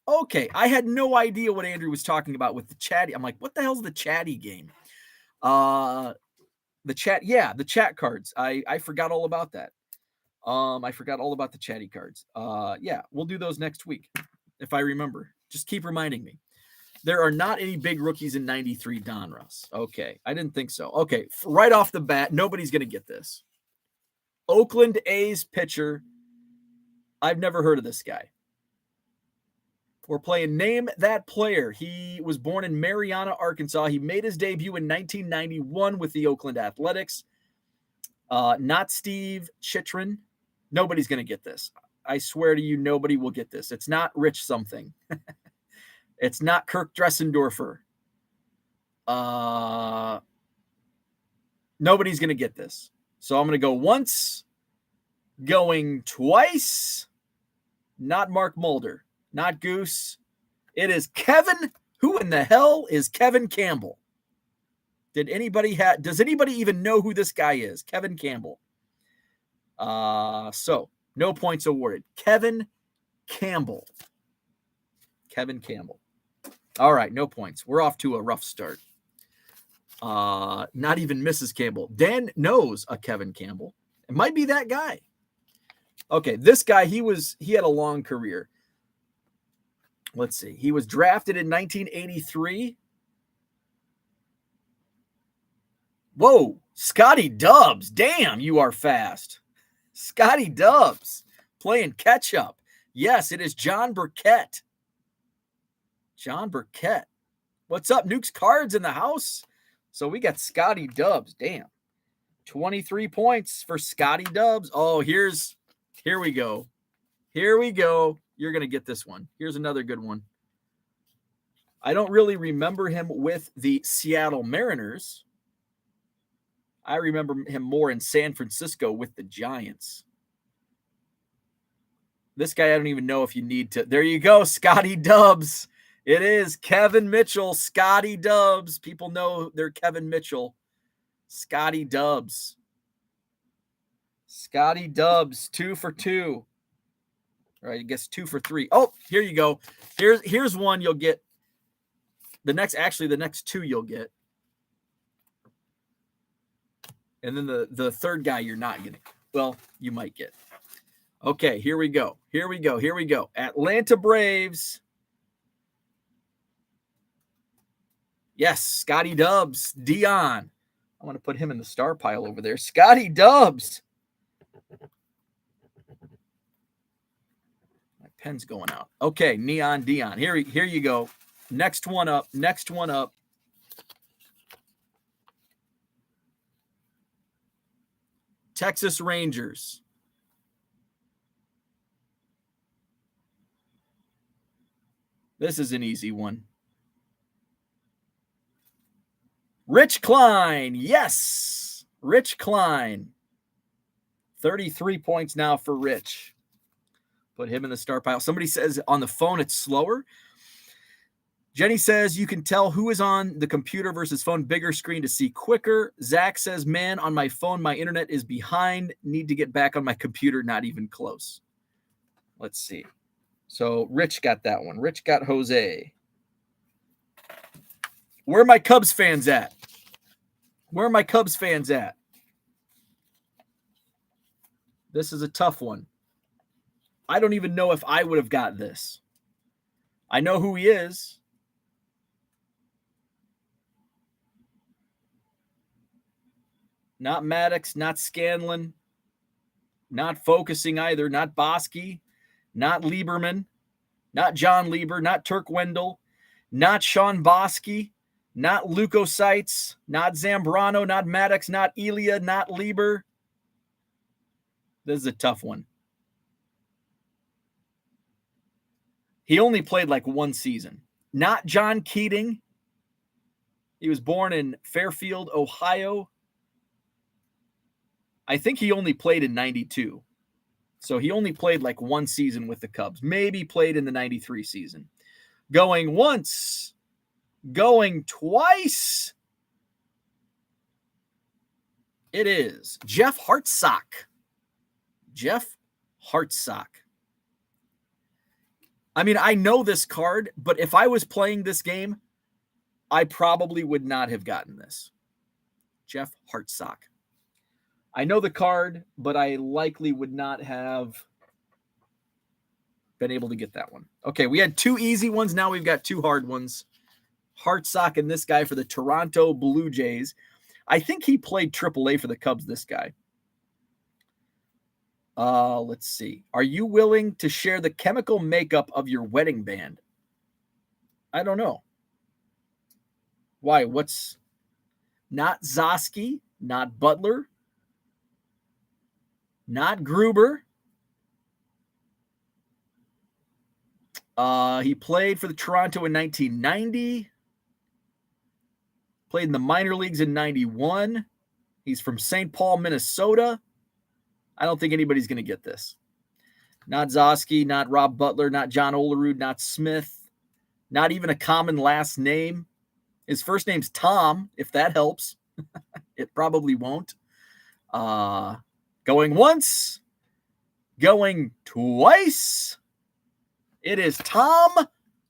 Okay, I had no idea what Andrew was talking about with the chatty. I'm like, what the hell's the chatty game? The chat cards. I forgot all about that. I forgot all about the chatty cards. Yeah, we'll do those next week if I remember. Just keep reminding me. There are not any big rookies in 93 Donruss. Okay, I didn't think so. Okay, right off the bat, nobody's going to get this. Oakland A's pitcher. I've never heard of this guy. We're playing Name That Player. He was born in Marianna, Arkansas. He made his debut in 1991 with the Oakland Athletics. Not Steve Chitrin. Nobody's going to get this. I swear to you, nobody will get this. It's not Rich something. It's not Kirk Dressendorfer. Nobody's going to get this. So I'm going to go once, going twice. Not Mark Mulder, not Goose. It is Kevin. Who in the hell is Kevin Campbell? Does anybody even know who this guy is? Kevin Campbell. So no points awarded. Kevin Campbell. Kevin Campbell. All right, no points. We're off to a rough start. Not even Mrs. Campbell. Dan knows a Kevin Campbell. It might be that guy. Okay, this guy, he had a long career. Let's see. He was drafted in 1983. Whoa, Scotty Dubs. Damn, you are fast. Scotty Dubs playing catch up. Yes, it is John Burkett. John Burkett. What's up? Nuke's Cards in the house. So we got Scotty Dubs. Damn. 23 points for Scotty Dubs. Oh, here we go. Here we go. You're going to get this one. Here's another good one. I don't really remember him with the Seattle Mariners. I remember him more in San Francisco with the Giants. This guy, I don't even know if you need to. There you go, Scotty Dubs. It is Kevin Mitchell, Scotty Dubs. People know they're Kevin Mitchell. Scotty Dubs. Scotty Dubs, 2 for 2. All right, I guess 2 for 3. Oh, here you go. Here's one you'll get. The next 2 you'll get. And then the third guy you're not getting. Well, you might get. Okay, here we go. Here we go. Atlanta Braves. Yes, Scotty Dubs. Dion. I want to put him in the star pile over there. Scotty Dubs. My pen's going out. Okay, Neon Dion. Here you go. Next one up. Texas Rangers. This is an easy one. Rich Klein. Yes. Rich Klein. 33 points now for Rich. Put him in the star pile. Somebody says on the phone it's slower. Jenny says you can tell who is on the computer versus phone, bigger screen to see quicker. Zach says, man, on my phone, my internet is behind. Need to get back on my computer, not even close. Let's see. So Rich got that one. Rich got Jose. Where are my Cubs fans at? Where are my Cubs fans at? This is a tough one. I don't even know if I would have got this. I know who he is. Not Maddox, not Scanlon, not focusing either, not Bosky, not Lieberman, not John Lieber, not Turk Wendell, not Sean Bosky, not Leukocytes, not Zambrano, not Maddox, not Elia, not Lieber. This is a tough one. He only played like one season. Not John Keating. He was born in Fairfield, Ohio. I think he only played in 92. So he only played like one season with the Cubs. Maybe played in the 93 season. Going once. Going twice. It is Jeff Hartsock. Jeff Hartsock. I mean, I know this card, but if I was playing this game, I probably would not have gotten this. Jeff Hartsock. I know the card, but I likely would not have been able to get that one. Okay, we had two easy ones. Now we've got two hard ones. Hartsock and this guy for the Toronto Blue Jays. I think he played AAA for the Cubs, this guy. Let's see. Are you willing to share the chemical makeup of your wedding band? I don't know. Why? What's not Zosky, not Butler, not Gruber. He played for the Toronto in 1990. Played in the minor leagues in 91. He's from St. Paul, Minnesota. I don't think anybody's going to get this. Not Zosky, not Rob Butler, not John Olerud, not Smith. Not even a common last name. His first name's Tom, if that helps. It probably won't. Going once. Going twice. It is Tom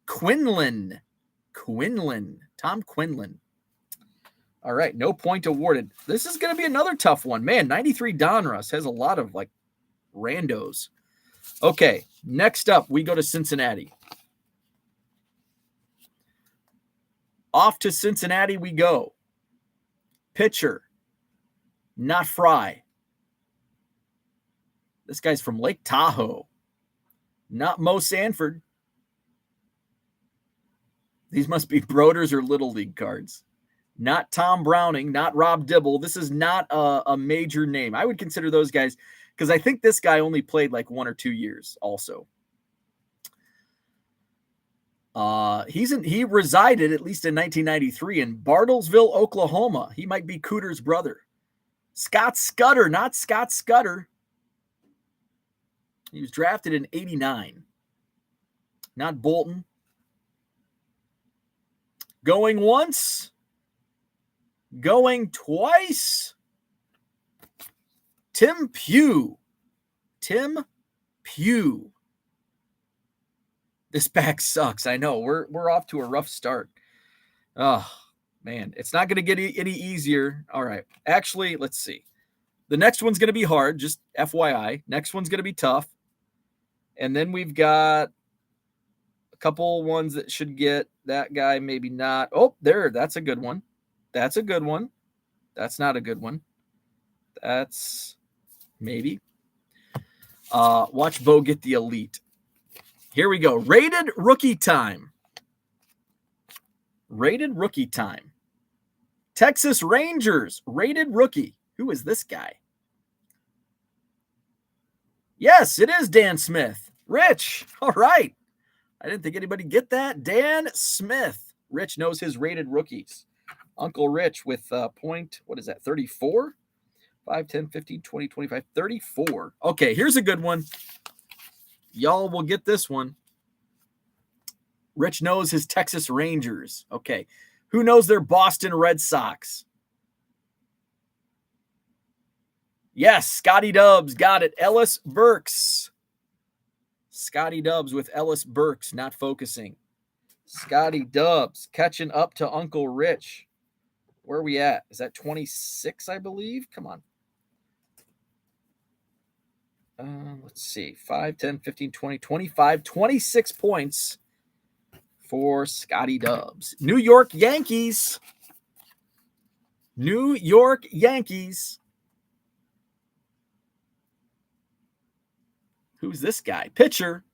Quinlan. Tom Quinlan. All right, no point awarded. This is going to be another tough one. Man, 93 Donruss has a lot of, like, randos. Okay, next up, we go to Cincinnati. Off to Cincinnati we go. Pitcher, not Fry. This guy's from Lake Tahoe. Not Mo Sanford. These must be Broders or Little League cards. Not Tom Browning, not Rob Dibble. This is not a major name. I would consider those guys, because I think this guy only played like 1 or 2 years also. He resided, at least in 1993, in Bartlesville, Oklahoma. He might be Cooter's brother. Scott Scudder, not Scott Scudder. He was drafted in 89. Not Bolton. Going once. Going twice. Tim Pugh. Tim Pugh. This pack sucks. I know. We're off to a rough start. Oh, man. It's not going to get any easier. All right. Actually, let's see. The next one's going to be hard, just FYI. Next one's going to be tough. And then we've got a couple ones that should get that guy, maybe not. Oh, there. That's a good one. That's a good one. That's not a good one. That's maybe. Watch Bo get the elite. Here we go. Rated rookie time. Rated rookie time. Texas Rangers. Rated rookie. Who is this guy? Yes, it is Dan Smith. Rich. All right. I didn't think anybody get that. Dan Smith. Rich knows his rated rookies. Uncle Rich with point, what is that, 34? 5, 10, 15, 20, 25, 34. Okay, here's a good one. Y'all will get this one. Rich knows his Texas Rangers. Okay. Who knows their Boston Red Sox? Yes, Scotty Dubs got it. Ellis Burks. Scotty Dubs with Ellis Burks not focusing. Scotty Dubs catching up to Uncle Rich. Where are we at? Is that 26, I believe? Come on. Let's see. 5, 10, 15, 20, 25, 26 points for Scotty Dubs. New York Yankees. New York Yankees. Who's this guy? Pitcher.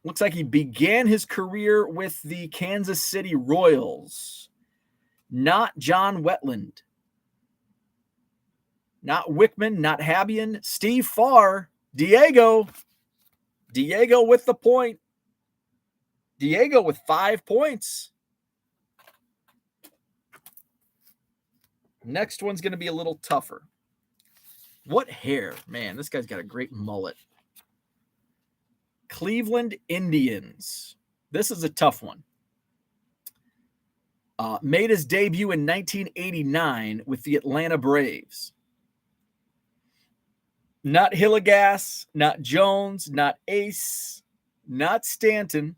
Looks like he began his career with the Kansas City Royals. Not John Wetland. Not Wickman, not Habian. Steve Farr. Diego. Diego with the point. Diego with 5 points. Next one's going to be a little tougher. What hair? Man, this guy's got a great mullet. Cleveland Indians. This is a tough one. Made his debut in 1989 with the Atlanta Braves. Not Hillegas, not Jones, not Ace, not Stanton.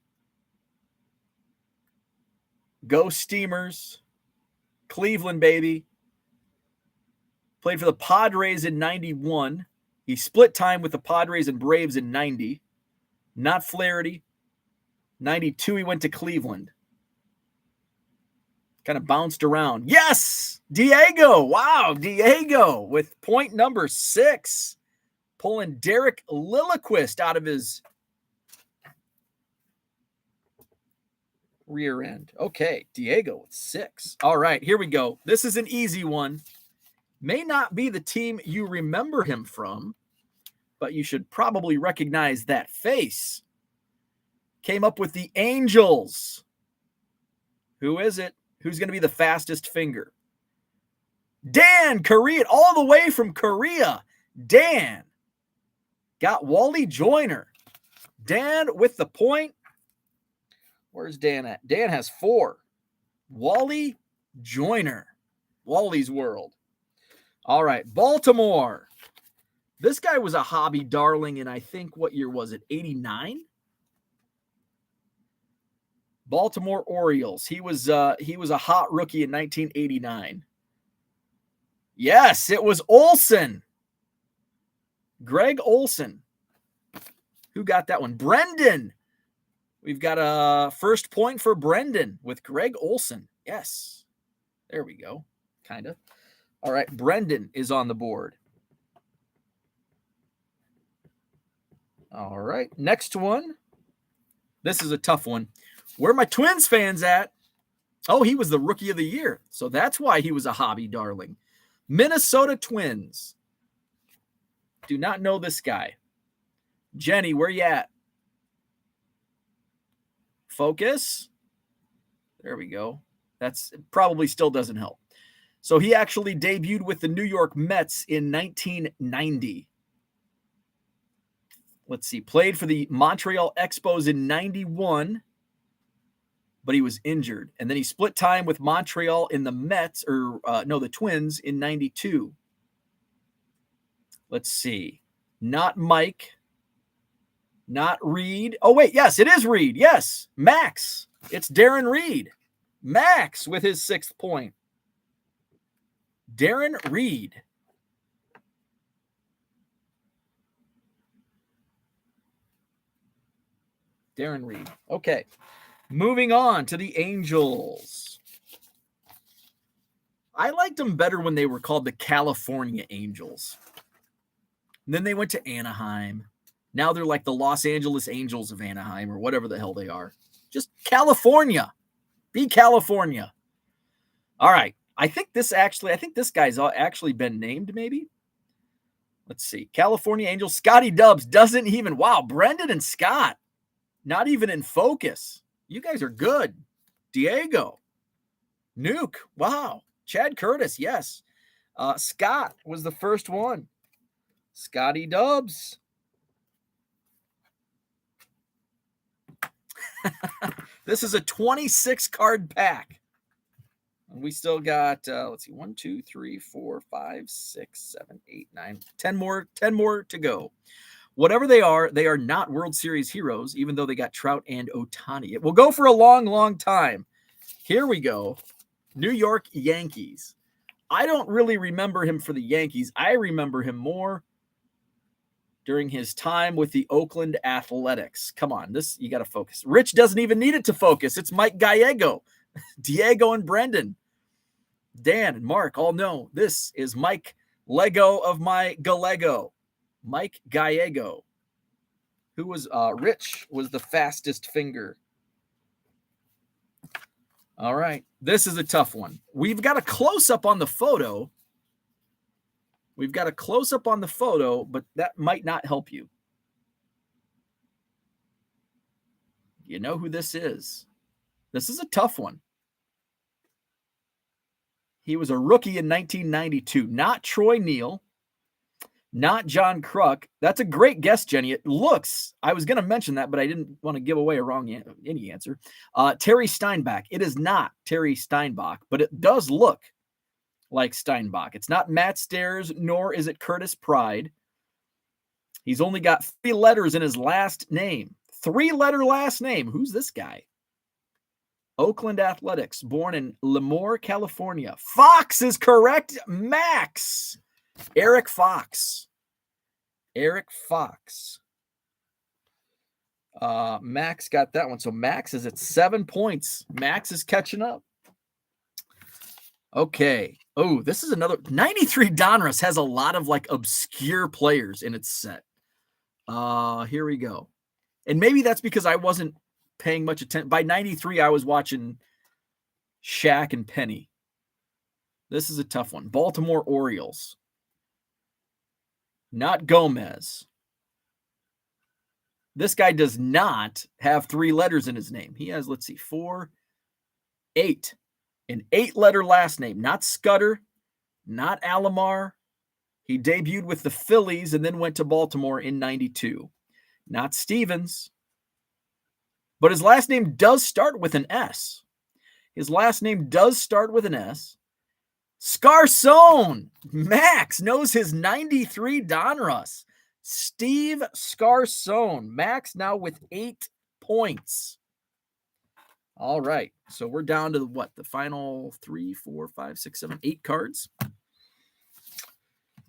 Go Steamers. Cleveland, baby. Played for the Padres in 91. He split time with the Padres and Braves in 90. Not Flaherty. 92, he went to Cleveland. Kind of bounced around. Yes! Diego! Wow, Diego with point number 6. Pulling Derek Lilliquist out of his rear end. Okay, Diego with 6. All right, here we go. This is an easy one. May not be the team you remember him from, but you should probably recognize that face. Came up with the Angels. Who is it? Who's going to be the fastest finger? Dan Korea, all the way from Korea. Dan got Wally Joyner. Dan with the point. Where's Dan at? Dan has 4. Wally Joyner. Wally's World. All right, Baltimore. This guy was a hobby darling in, I think, what year was it? 89? Baltimore Orioles. He was a hot rookie in 1989. Yes, it was Olson. Greg Olson. Who got that one? Brendan. We've got a first point for Brendan with Greg Olson. Yes. There we go. Kind of. All right, Brendan is on the board. All right, next one. This is a tough one. Where are my Twins fans at? Oh, he was the Rookie of the Year, so that's why he was a hobby darling. Minnesota Twins. Do not know this guy. Jenny, where you at? Focus. There we go. That's probably still doesn't help. So he actually debuted with the New York Mets in 1990. Let's see. Played for the Montreal Expos in 91, but he was injured. And then he split time with Montreal in the Mets, the Twins in 92. Let's see. Not Mike. Not Reed. Oh, wait. Yes, it is Reed. Yes. Max. It's Darren Reed. Max with his 6th point. Darren Reed. Darren Reed. Okay. Moving on to the Angels. I liked them better when they were called the California Angels. And then they went to Anaheim. Now they're like the Los Angeles Angels of Anaheim or whatever the hell they are. Just California. Be California. All right. I think this guy's actually been named maybe. Let's see. California Angels. Scotty Dubs doesn't even. Wow. Brendan and Scott. Not even in focus. You guys are good. Diego. Nuke. Wow. Chad Curtis. Yes. Scott was the first one. Scotty Dubs. This is a 26 card pack. And we still got, let's see, 1, 2, 3, 4, 5, 6, 7, 8, 9, 10 more to go. Whatever they are not World Series heroes, even though they got Trout and Ohtani. It will go for a long, long time. Here we go. New York Yankees. I don't really remember him for the Yankees. I remember him more during his time with the Oakland Athletics. Come on, this you got to focus. Rich doesn't even need it to focus. It's Mike Gallego, Diego and Brendan. Dan and Mark all know this is Mike Lego of my Gallego. Mike Gallego, who was Rich was the fastest finger. All right, this is a tough one. We've got a close-up on the photo. But that might not help you. You know who this is. This is a tough one. He was a rookie in 1992. Not Troy Neal. Not John Kruk. That's a great guess, Jenny. It looks, I was going to mention that, but I didn't want to give away any answer. Terry Steinbach. It is not Terry Steinbach, but it does look like Steinbach. It's not Matt Stairs, nor is it Curtis Pride. He's only got 3 letters in his last name. 3-letter last name. Who's this guy? Oakland Athletics, born in Lemoore, California. Fox is correct. Max. Eric Fox. Max got that one. So Max is at 7 points. Max is catching up. Okay. Oh, this is another 93 Donruss has a lot of like obscure players in its set. Here we go. And maybe that's because I wasn't paying much attention. By 93, I was watching Shaq and Penny. This is a tough one. Baltimore Orioles. Not Gomez. This guy does not have 3 letters in his name. He has, let's see, 4, 8. An 8-letter last name. Not Scudder. Not Alomar. He debuted with the Phillies and then went to Baltimore in 92. Not Stevens. But his last name does start with an S. Scarcone. Max knows his 93 Donruss. Steve Scarcone. Max now with 8 points. All right. So we're down to what? The final 3, 4, 5, 6, 7, 8 cards.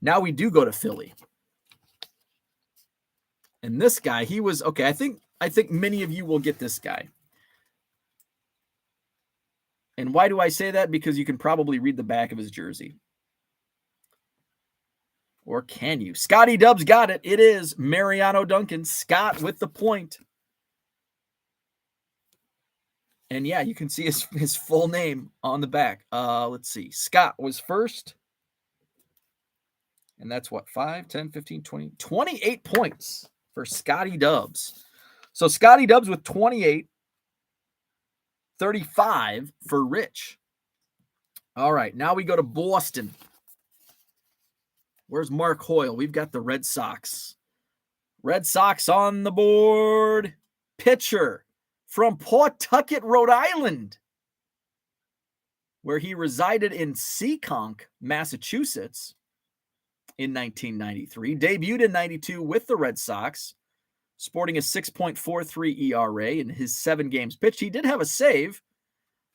Now we do go to Philly. And this guy, he was okay. I think many of you will get this guy. And why do I say that? Because you can probably read the back of his jersey. Or can you? Scotty Dubs got it. It is Mariano Duncan. Scott with the point. And yeah, you can see his full name on the back. Let's see. Scott was first. And that's what? 5, 10, 15, 20, 28 points for Scotty Dubs. So Scotty Dubs with 28. 35 for Rich. All right, now we go to Boston. Where's Mark Hoyle? We've got the Red Sox. Red Sox on the board. Pitcher from Pawtucket, Rhode Island, where he resided in Seekonk, Massachusetts in 1993. Debuted in 92 with the Red Sox, sporting a 6.43 ERA in his 7 games pitched. He did have a save.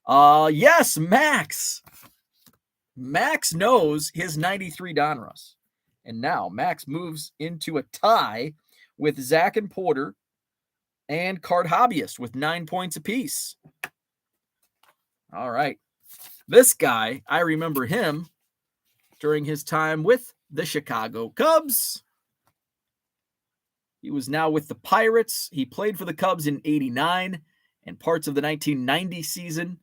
Yes, Max. Max knows his 93 Donruss. And now Max moves into a tie with Zach and Porter and Card Hobbyist with 9 points apiece. All right. This guy, I remember him during his time with the Chicago Cubs. He was now with the Pirates. He played for the Cubs in 89 and parts of the 1990 season.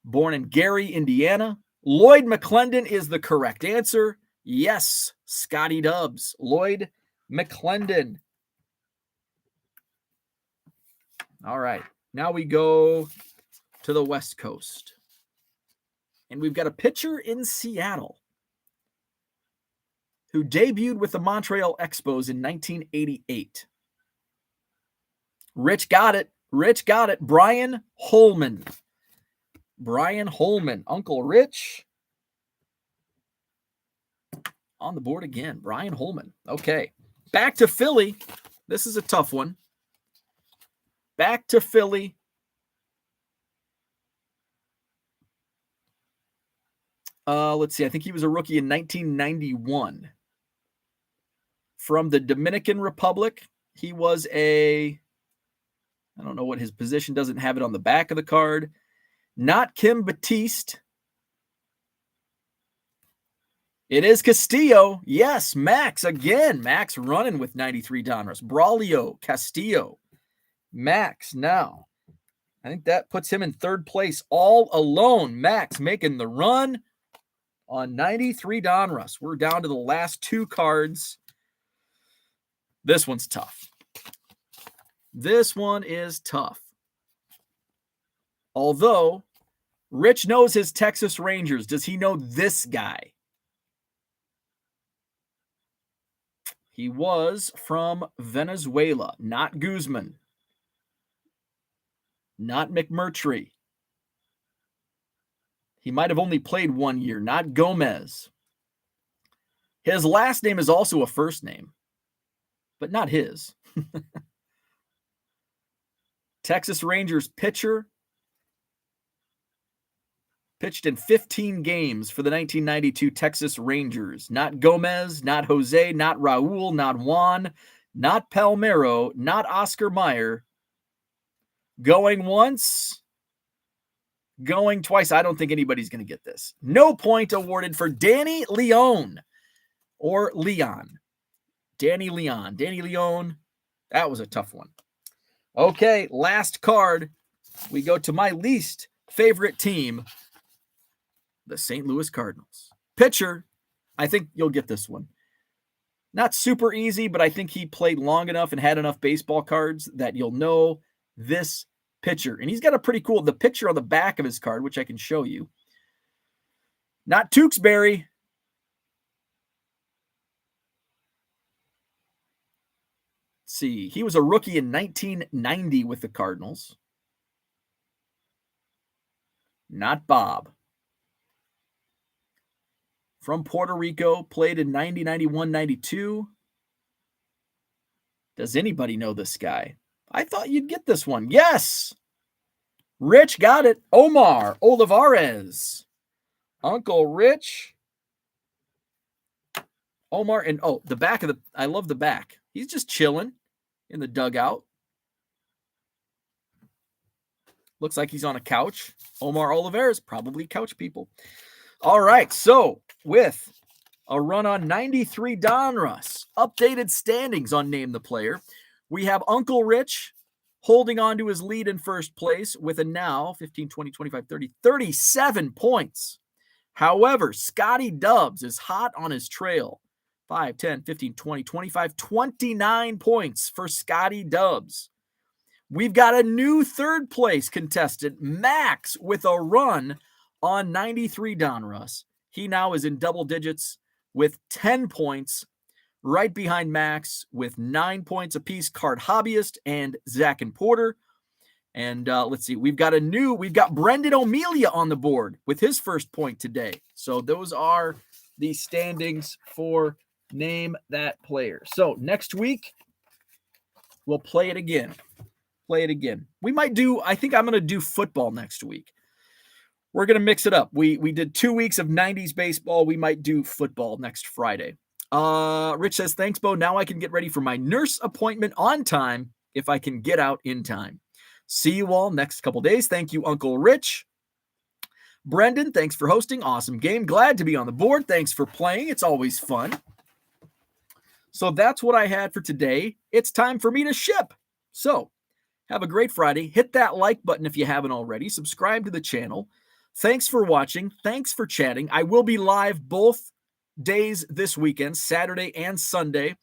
Born in Gary, Indiana. Lloyd McClendon is the correct answer. Yes, Scotty Dubs. Lloyd McClendon. All right. Now we go to the West Coast. And we've got a pitcher in Seattle who debuted with the Montreal Expos in 1988. Rich got it. Brian Holman. Uncle Rich on the board again. Brian Holman. Okay. Back to Philly. This is a tough one. Back to Philly. Let's see. I think he was a rookie in 1991. From the Dominican Republic. He was I don't know what his position, doesn't have it on the back of the card. Not Kim Batiste. It is Castillo. Yes, Max again. Max running with 93 Donruss. Braulio Castillo. Max now. I think that puts him in third place all alone. Max making the run on 93 Donruss. We're down to the last two cards. This one's tough. This one is tough. Although Rich knows his Texas Rangers, does he know this guy? He was from Venezuela, not Guzman, not McMurtry. He might have only played 1 year, not Gomez. His last name is also a first name, but not his. Texas Rangers pitcher. Pitched in 15 games for the 1992 Texas Rangers. Not Gomez, not Jose, not Raul, not Juan, not Palmeiro, not Oscar Mayer. Going once, going twice. I don't think anybody's going to get this. No point awarded for Danny Leon or Leon. Danny Leon. That was a tough one. Okay, last card. We go to my least favorite team, the St. Louis Cardinals. Pitcher, I think you'll get this one. Not super easy, but I think he played long enough and had enough baseball cards that you'll know this pitcher. And he's got a pretty cool, the picture on the back of his card, which I can show you. Not Tewksbury. Let's see. He was a rookie in 1990 with the Cardinals. Not Bob. From Puerto Rico, played in 90, 91, 92. Does anybody know this guy? I thought you'd get this one. Yes! Rich got it. Omar Olivares. Uncle Rich. Omar, and the back of I love the back. He's just chilling in the dugout. Looks like he's on a couch. Omar Olivares, probably couch people. All right, so with a run on 93 Donruss, updated standings on Name the Player, we have Uncle Rich holding on to his lead in first place with a now 15, 20, 25, 30, 37 points. However, Scotty Dubs is hot on his trail. 5, 10, 15, 20, 25, 29 points for Scotty Dubs. We've got a new third place contestant, Max, with a run on 93 Donruss. He now is in double digits with 10 points, right behind Max with 9 points apiece, Card Hobbyist and Zach and Porter. And let's see, we've got Brendan O'Melia on the board with his first point today. So those are the standings for Name That Player. So next week, we'll play it again. We might I think I'm going to do football next week. We're going to mix it up. We did 2 weeks of 90s baseball. We might do football next Friday. Rich says, thanks, Bo. Now I can get ready for my nurse appointment on time if I can get out in time. See you all next couple days. Thank you, Uncle Rich. Brendan, thanks for hosting. Awesome game. Glad to be on the board. Thanks for playing. It's always fun. So that's what I had for today. It's time for me to ship. So have a great Friday. Hit that like button if you haven't already. Subscribe to the channel. Thanks for watching. Thanks for chatting. I will be live both days this weekend, Saturday and Sunday.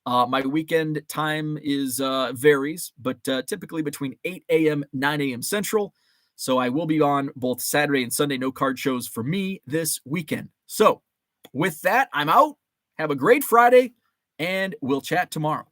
My weekend time is varies, but typically between 8 a.m., 9 a.m. Central. So I will be on both Saturday and Sunday, no card shows for me this weekend. So with that, I'm out. Have a great Friday, and we'll chat tomorrow.